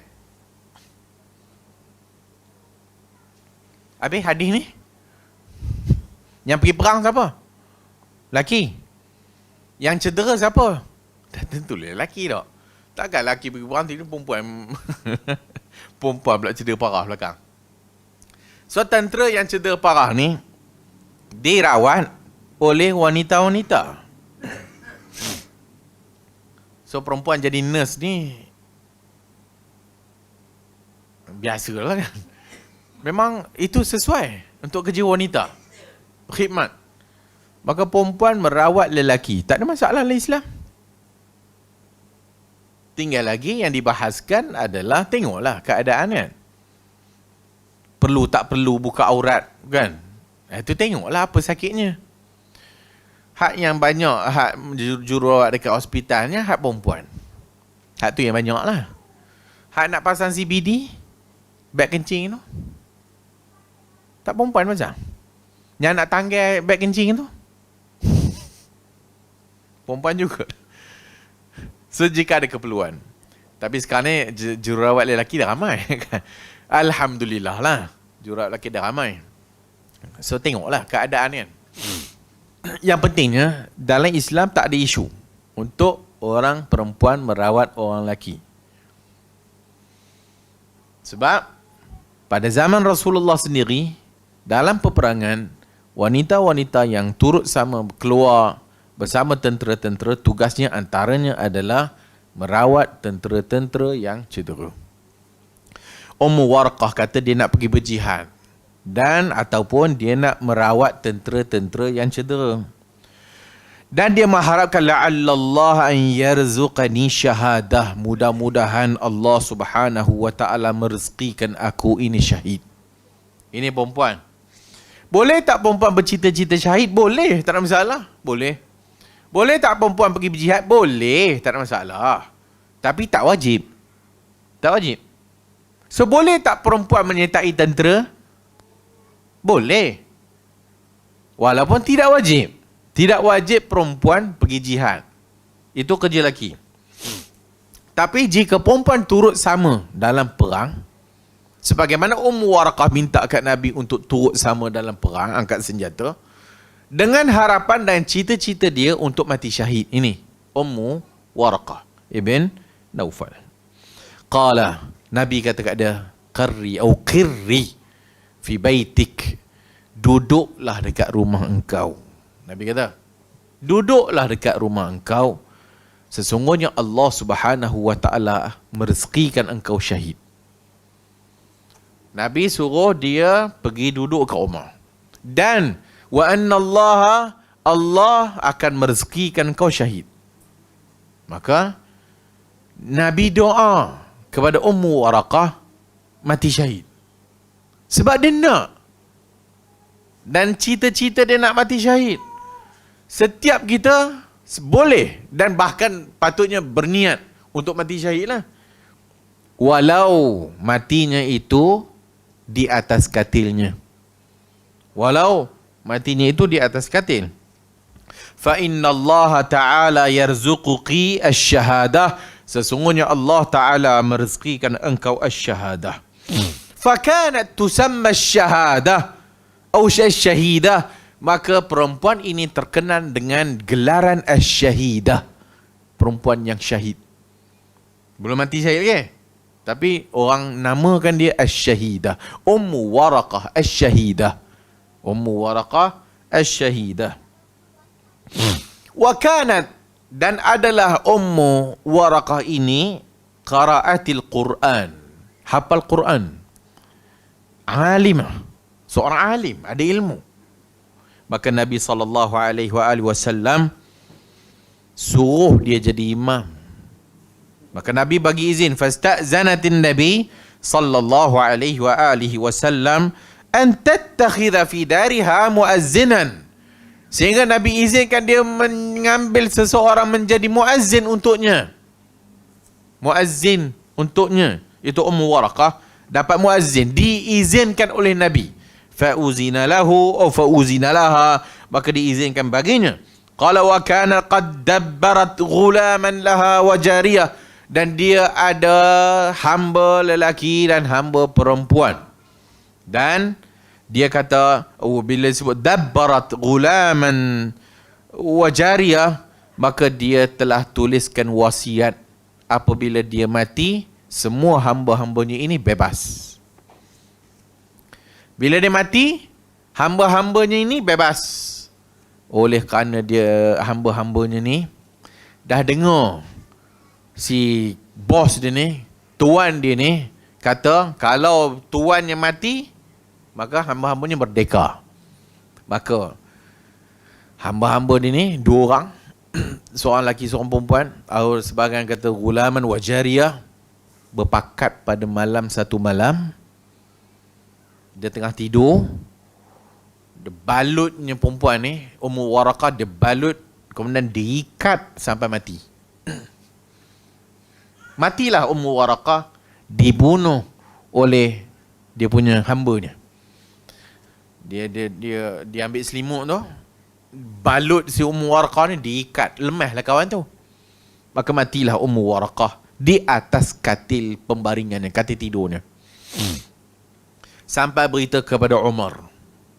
Habis hadis ni, yang pergi perang siapa? Laki. Yang cedera siapa? Dah tentu lelaki tak. Takkan lelaki pergi berhenti ni perempuan. Perempuan pula cedera parah belakang. So tentera yang cedera parah ni dirawat oleh wanita-wanita. So perempuan jadi nurse ni biasalah kan. Memang itu sesuai untuk kerja wanita. Khidmat. Maka perempuan merawat lelaki. Tak ada masalah dalam Islam. Tinggal lagi yang dibahaskan adalah tengoklah keadaan kan. Perlu tak perlu buka aurat kan. Itu tengoklah apa sakitnya. Hak yang banyak, hak jururawat dekat hospitalnya, hak perempuan. Hak tu yang banyak lah. Hak nak pasang CBD, beg kencing tu, tak perempuan macam. Yang nak tanggal beg kencing tu, perempuan juga. So jika ada keperluan. Tapi sekarang ni jururawat lelaki dah ramai. Alhamdulillah lah. Jururawat lelaki dah ramai. So tengoklah keadaan kan. Yang pentingnya dalam Islam tak ada isu untuk orang perempuan merawat orang lelaki. Sebab pada zaman Rasulullah sendiri, dalam peperangan, wanita-wanita yang turut sama keluar bersama tentera-tentera, tugasnya antaranya adalah merawat tentera-tentera yang cedera. Ummu Warqah kata dia nak pergi berjihad dan ataupun dia nak merawat tentera-tentera yang cedera. Dan dia mengharapkan la'allallah an yarzuqani syahadah. Mudah-mudahan Allah Subhanahu wa taala merezekikan aku ini syahid. Ini perempuan. Boleh tak perempuan bercita-cita syahid? Boleh, tak ada masalah. Boleh. Boleh tak perempuan pergi berjihad? Boleh, tak ada masalah. Tapi tak wajib. Tak wajib. So boleh tak perempuan menyertai tentera? Boleh. Walaupun tidak wajib. Tidak wajib perempuan pergi jihad. Itu kerja lelaki. Tapi jika perempuan turut sama dalam perang, sebagaimana Ummu Warqah minta kat Nabi untuk turut sama dalam perang, angkat senjata, dengan harapan dan cita-cita dia untuk mati syahid. Ini Ummu Warqah ibn Naufal. Qala, Nabi kata kat dia, qarri au qirri fi baitik, duduklah dekat rumah engkau. Nabi kata, duduklah dekat rumah engkau. Sesungguhnya Allah Subhanahu wa taala merezekikan engkau syahid. Nabi suruh dia pergi duduk kat rumah. Dan wa annallaha, Allah akan merezekikan engkau syahid. Maka Nabi doa kepada Ummu Waraqah mati syahid. Sebab dia nak. Dan cita-cita dia nak mati syahid. Setiap kita boleh dan bahkan patutnya berniat untuk mati syahid lah. Walau matinya itu di atas katilnya. Walau matinya itu di atas katil. Fa inna Allah Ta'ala yarzuquki asy-syahadah. Sesungguhnya Allah Ta'ala merezekikan engkau asy-syahadah. Fa kanat tusamma asy-syahadah atau asy-syahidah. Maka perempuan ini terkenal dengan gelaran asy-syahidah. Perempuan yang syahid. Belum mati syahid ke? Tapi orang namakan dia asy-syahidah. Ummu Waraqah asy-syahidah. Ummu Waraqah asy-syahidah. Wa kanat, dan adalah Ummu Waraqah ini qara'atil Quran. Hafal Quran. Alimah. Seorang alim, ada ilmu. Maka Nabi SAW suruh dia jadi imam. Maka Nabi bagi izin. Fasta'zanatin Nabi SAW an tattakhidha fi dariha muazzinan. Sehingga Nabi izinkan dia mengambil seseorang menjadi muazzin untuknya. Muazzin untuknya. Itu Ummu Waraqah dapat muazzin. Diizinkan oleh Nabi. Fa'uzina lahu atau fa'uzina laha, maka diizinkan baginya. Qala wa kana qad dabbarat ghulaman laha wa jariyah, dan dia ada hamba lelaki dan hamba perempuan. Dan dia kata, bila disebut dabbarat ghulaman Wajariyah, maka dia telah tuliskan wasiat apabila dia mati, semua hamba-hambanya ini bebas. Bila dia mati, hamba-hambanya ini bebas. Oleh kerana dia hamba-hambanya ni dah dengar si bos dia ni, tuan dia ni kata kalau tuannya mati, maka hamba-hambanya merdeka. Maka hamba-hamba dia ni dua orang, seorang lelaki seorang perempuan, atau sebahagian kata gulaman wa jariyah, berpakat pada malam satu malam, dia tengah tidur, dia balutnya perempuan ni, Ummu Waraqah, dia balut, kemudian diikat sampai mati. Matilah Ummu Waraqah, dibunuh oleh dia punya hambanya. Dia ambil selimut tu, balut si Ummu Waraqah ni, diikat, lemahlah kawan tu. Maka matilah Ummu Waraqah di atas katil pembaringannya, katil tidurnya. Sampai berita kepada Umar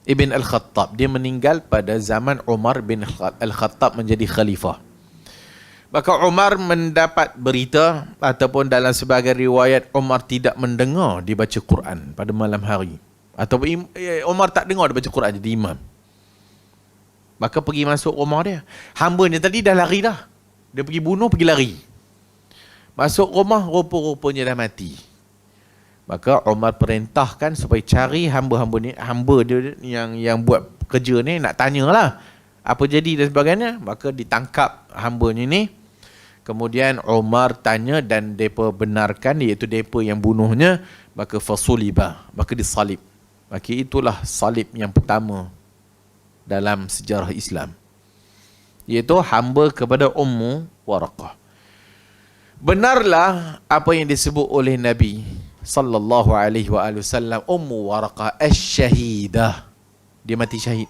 Ibn Al-Khattab. Dia meninggal pada zaman Umar bin Al-Khattab menjadi khalifah. Maka Umar mendapat berita, ataupun dalam sebagai riwayat, Umar tidak mendengar dibaca Quran pada malam hari. Ataupun Umar tak dengar dibaca Quran, jadi imam. Maka pergi masuk rumah dia. Hambanya tadi dah lari dah. Dia pergi bunuh, pergi lari. Masuk rumah, rupa-rupanya dah mati. Maka Umar perintahkan supaya cari hamba-hamba ni, hamba dia yang buat kerja ni, nak tanyalah apa jadi dan sebagainya. Maka ditangkap hambanya ni. Kemudian Umar tanya dan mereka benarkan, iaitu mereka yang bunuhnya. Maka fasulibah, maka disalib. Maka itulah salib yang pertama dalam sejarah Islam, iaitu hamba kepada Ummu Waraqah. Benarlah apa yang disebut oleh Nabi sallallahu alaihi wasallam, Ummu Waraqah asy-syahidah, dia mati syahid.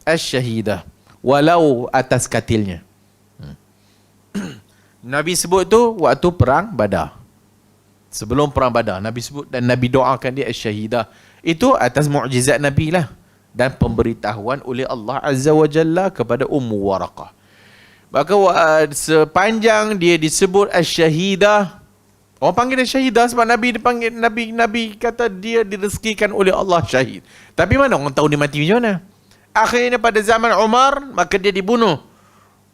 Asy-syahidah, walau atas katilnya. Nabi sebut tu waktu perang Badar. Sebelum perang Badar Nabi sebut, dan Nabi doakan dia asy-syahidah. Itu atas mukjizat Nabi lah, dan pemberitahuan oleh Allah Azza wa Jalla kepada Ummu Waraqah. Maka sepanjang dia disebut asy-syahidah, orang panggil dia syahidah sebab Nabi dipanggil, Nabi kata dia direzekikan oleh Allah syahid. Tapi mana orang tahu dia mati macam mana? Akhirnya pada zaman Umar, maka dia dibunuh.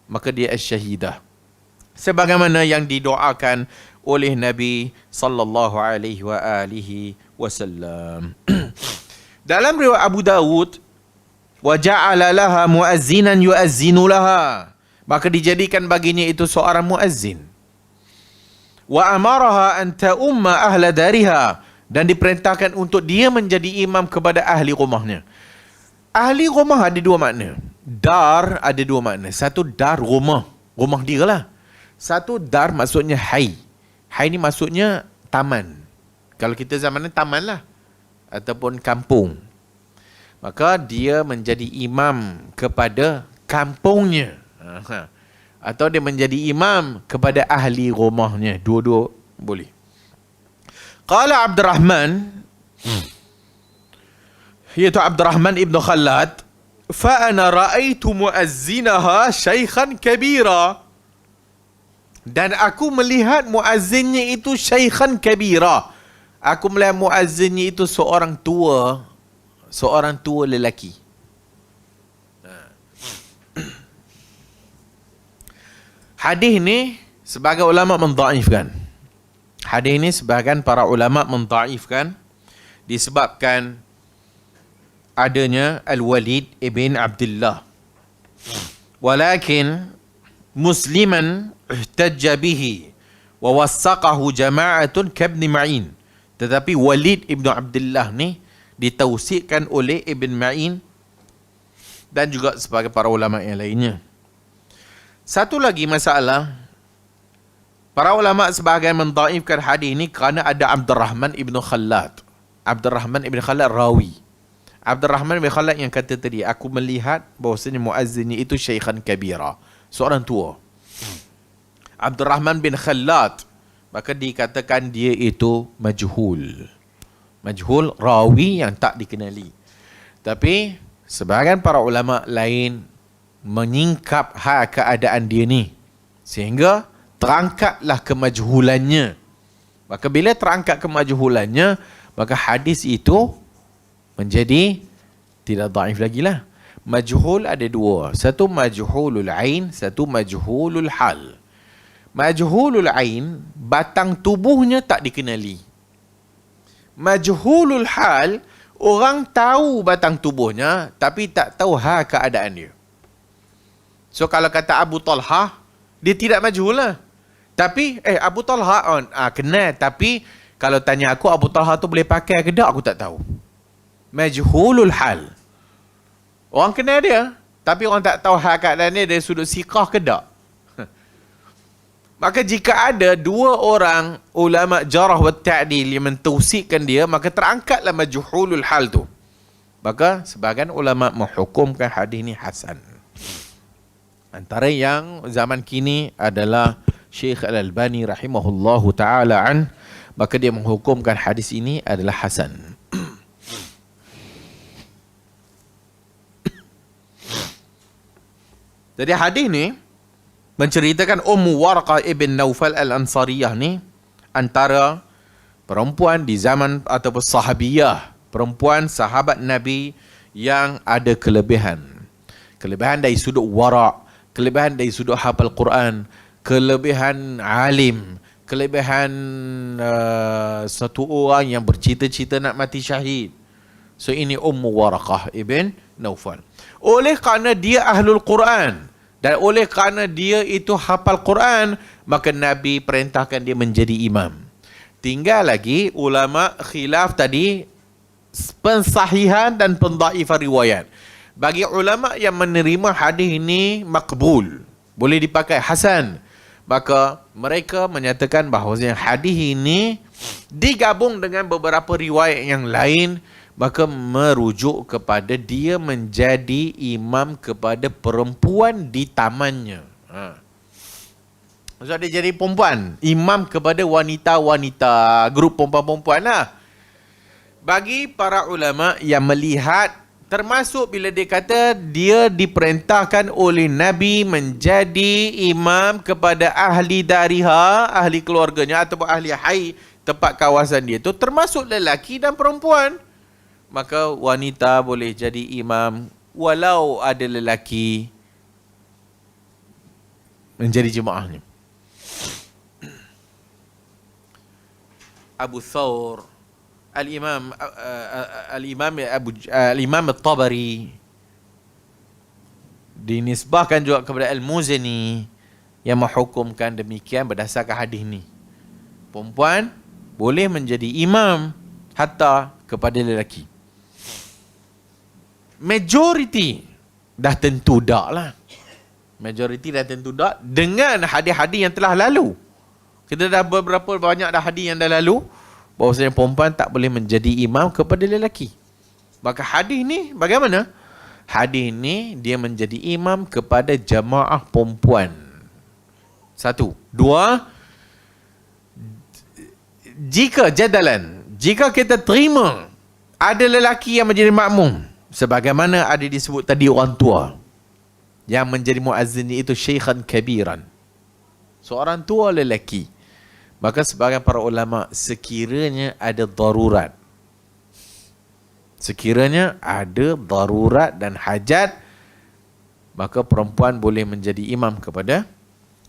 Maka dia asy-syahidah, sebagaimana yang didoakan oleh Nabi sallallahu alaihi wasallam. Dalam riwayat Abu Dawud, wa ja'ala laha muazzinan yuazzinu laha, maka dijadikan baginya itu seorang muazzin. Wa amaraha an ta'umma ahla dariha, dan diperintahkan untuk dia menjadi imam kepada ahli rumahnya. Ahli rumah ada dua makna. Dar ada dua makna. Satu dar rumah, rumah dia lah. Satu dar maksudnya hai. Hai ni maksudnya taman. Kalau kita zaman ni taman lah, ataupun kampung. Maka dia menjadi imam kepada kampungnya. Atau dia menjadi imam kepada ahli rumahnya. Dua-dua boleh. Qala Abdurrahman, iaitu Abdurrahman ibn Khallad, fa ana ra'aitu muazzinaha syaikhan kabira, dan aku melihat muazzinnya itu syaikhan kabira. Aku melihat muazzinnya itu seorang tua lelaki. Hadis ni sebagai ulama mendhaifkan. Hadis ni sebahagian para ulama mendhaifkan disebabkan adanya Al-Walid ibn Abdullah. Walakin Musliman ihtajja bihi wa wassaqahu jama'atun kabni Ma'in. Tetapi Walid ibn Abdullah ni ditausikkan oleh Ibn Ma'in dan juga sebagai para ulama yang lainnya. Satu lagi masalah, para ulama sebahagian mendhaifkan hadis ini kerana ada Abdurrahman ibn Khallad. Abdurrahman ibn Khallad rawi. Abdurrahman ibn Khallad yang kata tadi, aku melihat bahawasanya muazzinnya itu syaikhan kabira, seorang tua. Abdurrahman bin Khallad, maka dikatakan dia itu majhul. Majhul, rawi yang tak dikenali. Tapi sebahagian para ulama lain menyingkap keadaan dia ni, sehingga terangkatlah kemajhulannya. Maka bila terangkat kemajhulannya, maka hadis itu menjadi tidak dhaif lagi lah. Majhul ada dua. Satu majhulul ain, satu majhulul hal. Majhulul ain, batang tubuhnya tak dikenali. Majhulul hal, orang tahu batang tubuhnya tapi tak tahu keadaan dia. So kalau kata Abu Talha, dia tidak majhul lah. Tapi Abu Talha kenal, tapi kalau tanya aku Abu Talha tu boleh pakai ke tak, aku tak tahu. Majhulul hal. Orang kenal dia, tapi orang tak tahu keadaan dia dari sudut siqah ke tak. Maka jika ada dua orang ulama jarah wa ta'dil yang mentausikkan dia, maka terangkatlah majhulul hal tu. Maka sebahagian ulama menghukumkan hadis ni hasan. Antara yang zaman kini adalah Syekh Al-Albani rahimahullahu ta'ala maka dia menghukumkan hadis ini adalah hasan. Jadi hadis ni menceritakan Ummu Warqah ibn Naufal Al-Ansariyah ni antara perempuan di zaman ataupun sahabiyah, perempuan sahabat Nabi yang ada kelebihan. Kelebihan dari sudut wara', kelebihan dari sudut hafal Quran, kelebihan alim, kelebihan satu orang yang bercita-cita nak mati syahid. So ini Ummu Warqah ibn Naufal. Oleh kerana dia ahlul Quran dan oleh kerana dia itu hafal Quran, maka Nabi perintahkan dia menjadi imam. Tinggal lagi ulama khilaf tadi pensahihan dan pendhaifan riwayat. Bagi ulama yang menerima hadis ini makbul, boleh dipakai hasan, maka mereka menyatakan bahawa hadis ini digabung dengan beberapa riwayat yang lain, maka merujuk kepada dia menjadi imam kepada perempuan di tamannya. Maksud dia jadi perempuan, imam kepada wanita-wanita, grup perempuan-perempuan lah. Bagi para ulama yang melihat, termasuk bila dia kata dia diperintahkan oleh Nabi menjadi imam kepada ahli dariha, ahli keluarganya ataupun ahli hai tempat kawasan dia tu, termasuk lelaki dan perempuan. Maka wanita boleh jadi imam walau ada lelaki menjadi jemaahnya. Abu Thawr, Al-Imam Al-Tabari dinisbahkan juga kepada Al-Muzani yang menghukumkan demikian berdasarkan hadis ni. Perempuan boleh menjadi imam hatta kepada lelaki. Majoriti dah tentu tak lah. Majoriti dah tentu tak dengan hadis-hadis yang telah lalu. Kita dah beberapa banyak dah hadis yang dah lalu bahawasanya perempuan tak boleh menjadi imam kepada lelaki. Maka hadis ni bagaimana? Hadis ni dia menjadi imam kepada jamaah perempuan. Satu. Dua, jika kita terima ada lelaki yang menjadi makmum, sebagaimana ada disebut tadi orang tua yang menjadi muazzin, iaitu syaikhan kabiran, seorang tua lelaki, maka sebahagian para ulama sekiranya ada darurat dan hajat, maka perempuan boleh menjadi imam kepada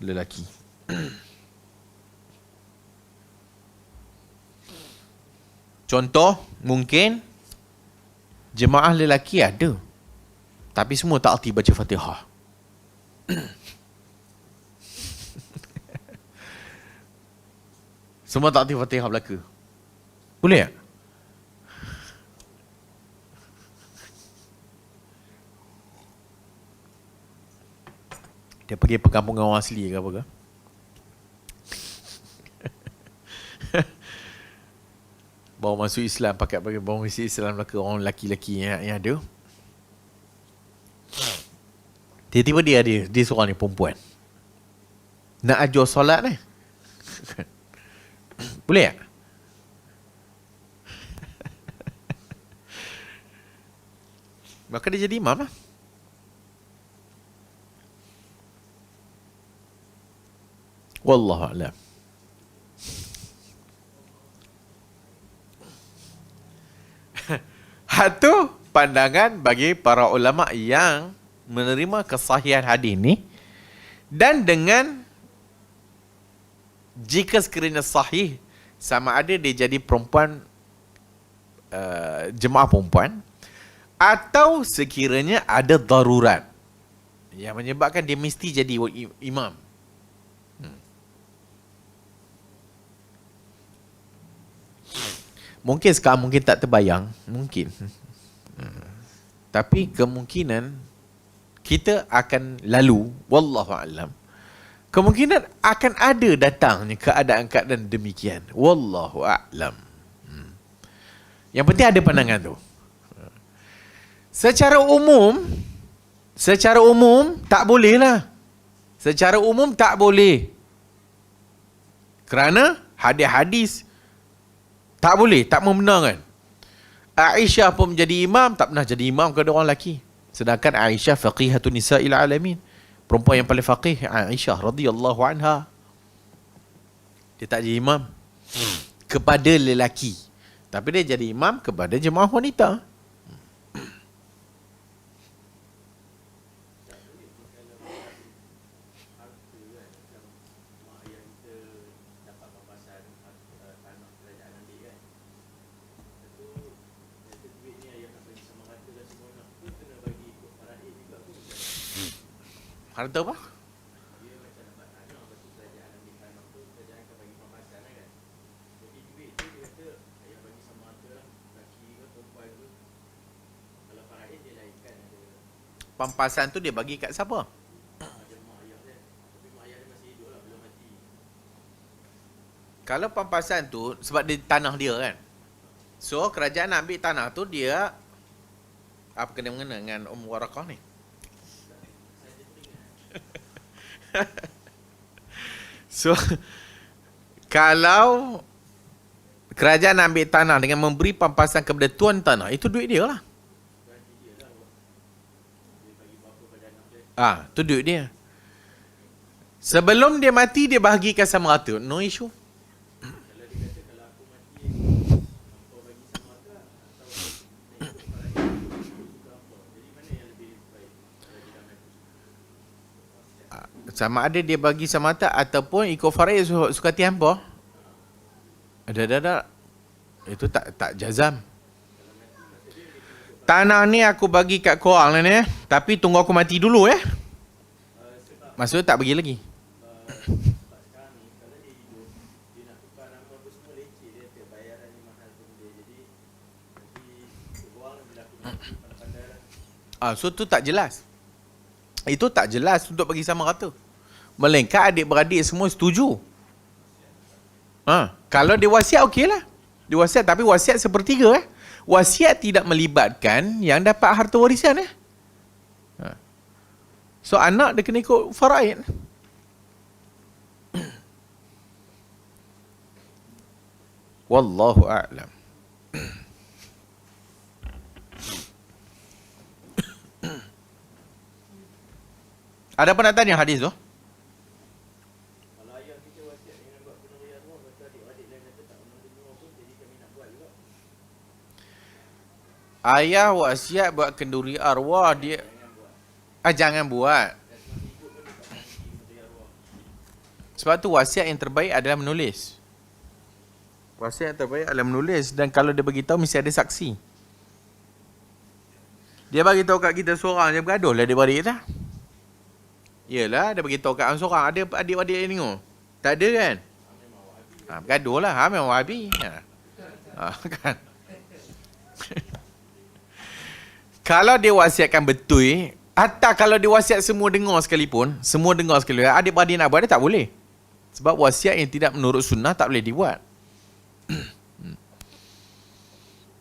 lelaki. Contoh, mungkin jemaah lelaki ada, tapi semua tak erti baca Fatihah. Semua tak erti Fatihah belaka. Boleh tak? Dia pergi perkampungan orang asli ke apa ke? Bawa masuk Islam, pakai bawa masuk Islam belaka orang lelaki-lelaki yang ada. Tiba-tiba dia seorang ni perempuan nak ajar solat ni. Boleh tak? Maka dia jadi imam lah. Wallahu a'lam. Satu pandangan bagi para ulama yang menerima kesahihan hadis ni, dan dengan jika sekiranya sahih, sama ada dia jadi perempuan jemaah perempuan, atau sekiranya ada darurat yang menyebabkan dia mesti jadi imam. Mungkin sekarang mungkin tak terbayang, mungkin. Tapi kemungkinan kita akan lalu, wallahu a'lam. Kemungkinan akan ada datangnya keadaan-keadaan demikian. Wallahu a'lam. Yang penting ada pandangan tu. Secara umum tak boleh lah. Secara umum tak boleh. Kerana hadis-hadis tak boleh, tak membenarkan. Aisyah pun menjadi imam, tak pernah jadi imam kepada orang lelaki. Sedangkan Aisyah faqihatun nisa'il alamin. Perempuan yang paling faqih, Aisyah radhiyallahu anha. Dia tak jadi imam kepada lelaki. Tapi dia jadi imam kepada jemaah wanita. Harta apa? Pampasan tu dia bagi kat siapa? Kalau pampasan tu sebab dia tanah dia kan. So kerajaan nak ambil tanah tu, dia apa kena-mengena dengan Warakah ni? So kalau kerajaan ambil tanah dengan memberi pampasan kepada tuan tanah, itu duit dia lah. Tu duit dia. Sebelum dia mati, dia bahagikan sama rata, no issue. Sama ada dia bagi sama rata ataupun ikut faraid suka hati hampa. Ada. Itu tak jazam. Tanah ni aku bagi kat korang lah ni, tapi tunggu aku mati dulu Maksudnya tak bagi lagi. So tu tak jelas. Itu tak jelas untuk bagi sama rata. Melainkan adik-beradik semua setuju. Kalau dia wasiat, okey lah. Dia wasiat, tapi wasiat sepertiga Wasiat tidak melibatkan yang dapat harta warisan So anak dia kena ikut faraid. Wallahu a'lam. Ada apa nak tanya hadis tu? Kalau ayah kita wasiat dengan buat penurian arwah, kata adik-adik lain kata tak pernah dengar pun, jadi kami nak buat juga. Ayah wasiat buat kenduri arwah, dia jangan buat. Sebab tu wasiat yang terbaik adalah menulis. Wasiat yang terbaik adalah menulis, dan kalau dia beritahu mesti ada saksi. Dia bagi tahu kat kita seorang je, bergaduh lah dia beradik tak? Yelah, dia beritahu kat seorang, ada adik-adik yang tengok. Tak ada kan? Bergaduh lah, memang wahabi. Kan? Kalau dia wasiatkan betul, atau kalau dia wasiat semua dengar sekalipun, adik-beradik nak buat, dia tak boleh. Sebab wasiat yang tidak menurut sunnah tak boleh dibuat.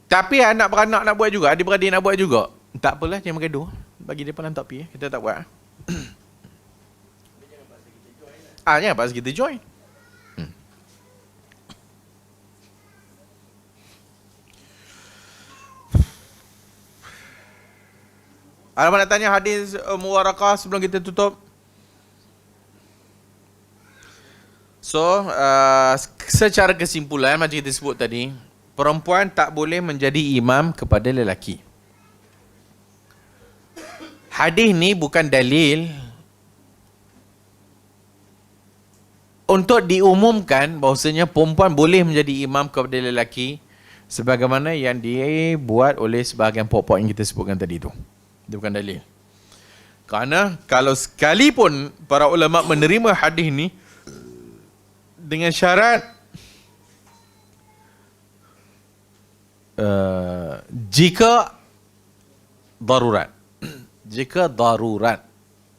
Tapi anak beranak nak buat juga, adik-beradik nak buat juga. Tak apalah, jangan bergaduh. Bagi dia pandang topi, kita tak buat. Jangan paksa kita join. Ada nak tanya hadis Warakah sebelum kita tutup? So, secara kesimpulan macam kita sebut tadi, perempuan tak boleh menjadi imam kepada lelaki. Hadis ni bukan dalil untuk diumumkan bahawasanya perempuan boleh menjadi imam kepada lelaki sebagaimana yang dibuat oleh sebahagian pokok yang kita sebutkan tadi tu. Dia bukan dalil. Kerana kalau sekalipun para ulama menerima hadis ni dengan syarat jika darurat. Jika darurat.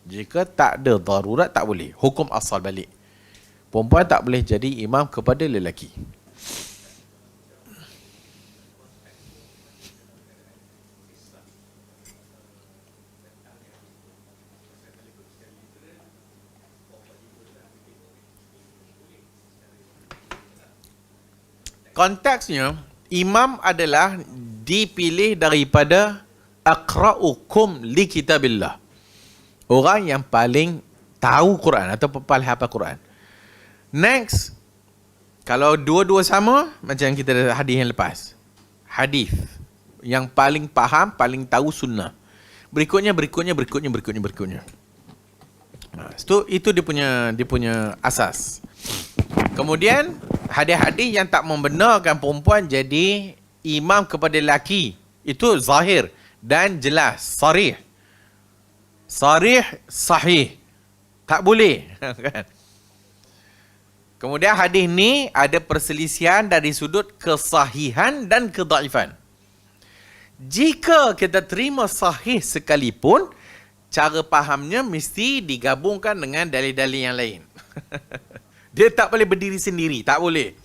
Jika tak ada darurat, tak boleh. Hukum asal balik. Perempuan tak boleh jadi imam kepada lelaki. Konteksnya, imam adalah dipilih daripada aqra'ukum li kitabillah. Orang yang paling tahu Quran atau paling hafal Quran. Next, kalau dua-dua sama, macam kita ada hadis yang lepas. Hadis yang paling faham, paling tahu sunnah. Berikutnya. Itu dia punya asas. Kemudian hadis-hadis yang tak membenarkan perempuan jadi imam kepada lelaki, itu zahir dan jelas, sarih, sahih. Tak boleh. Kan? Kemudian hadis ni ada perselisihan dari sudut kesahihan dan kedaifan. Jika kita terima sahih sekalipun, cara fahamnya mesti digabungkan dengan dalil-dalil yang lain. Dia tak boleh berdiri sendiri. Tak boleh.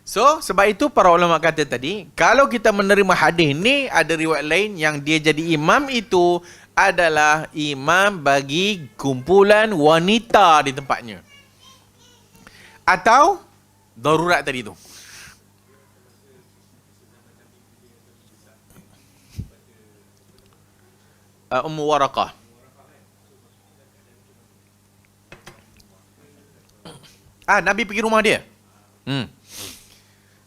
So, sebab itu para ulama kata tadi, kalau kita menerima hadis ni, ada riwayat lain yang dia jadi imam itu adalah imam bagi kumpulan wanita di tempatnya. Atau darurat tadi tu. Ummu Waraqah. Nabi pergi rumah dia.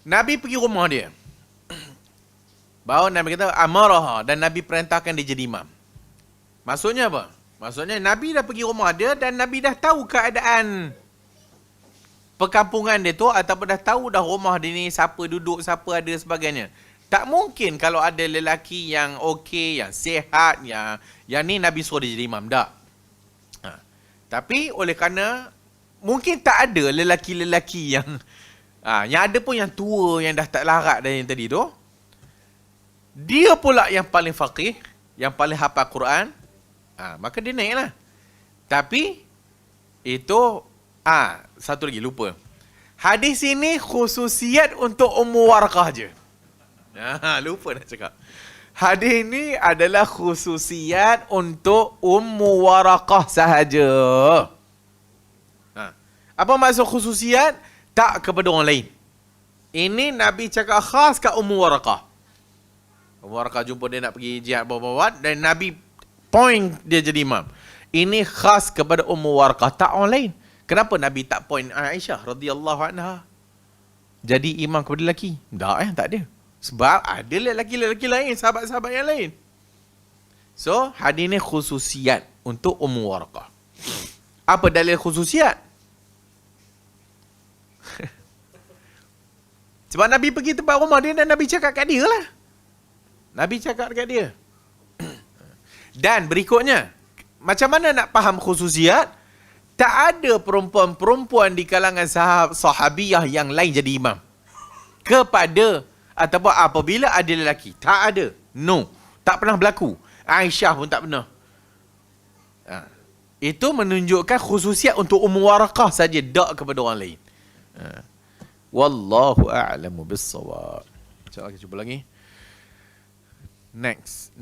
Nabi pergi rumah dia. Baru Nabi kata amaraha, dan Nabi perintahkan dia jadi imam. Maksudnya apa? Maksudnya Nabi dah pergi rumah dia dan Nabi dah tahu keadaan perkampungan dia tu, ataupun dah tahu dah rumah dia ni siapa duduk, siapa ada sebagainya. Tak mungkin kalau ada lelaki yang okey, yang sihat, yang ni Nabi suruh dia jadi imam. Tak. Tapi oleh kerana mungkin tak ada lelaki-lelaki yang ada pun yang tua, yang dah tak larat dari yang tadi tu. Dia pula yang paling faqih, yang paling hafal Quran. Maka dia naiklah. Tapi itu satu lagi lupa. Hadis ini khususiat untuk Ummu Waraqah je. Lupa nak cakap. Hadis ini adalah khususiat untuk Ummu Waraqah sahaja. Apa maksud khususiat? Tak kepada orang lain. Ini Nabi cakap khas kat Ummu Waraqah. Ummu Waraqah jumpa dia nak pergi jihad bawa-bawa, dan Nabi point dia jadi imam. Ini khas kepada Ummu Waraqah, tak orang lain. Kenapa Nabi tak point Aisyah radhiyallahu anha jadi imam kepada lelaki? Tak ada. Sebab ada lelaki-lelaki lain, sahabat-sahabat yang lain. So, hadis ni khususiat untuk Ummu Waraqah. Apa dalil khususiat? Sebab Nabi pergi tempat rumah dia dan Nabi cakap kat dia lah. Nabi cakap kat dia. Dan berikutnya, macam mana nak faham khususiat? Tak ada perempuan-perempuan di kalangan sahabiyah yang lain jadi imam kepada ataupun apabila ada lelaki. Tak ada. No. Tak pernah berlaku. Aisyah pun tak pernah. Itu menunjukkan khususiat untuk Ummu Waraqah saja, tak kepada orang lain. Wallahu a'lamu bis-shawab. InsyaAllah kita cuba lagi. Next.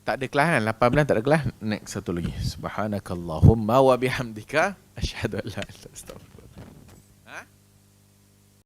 Tak ada kelas kan? 8 bulan tak ada kelas. Next satu lagi. Subhanakallahumma wa bihamdika asyhadu an la ilaha illa anta astaghfiruka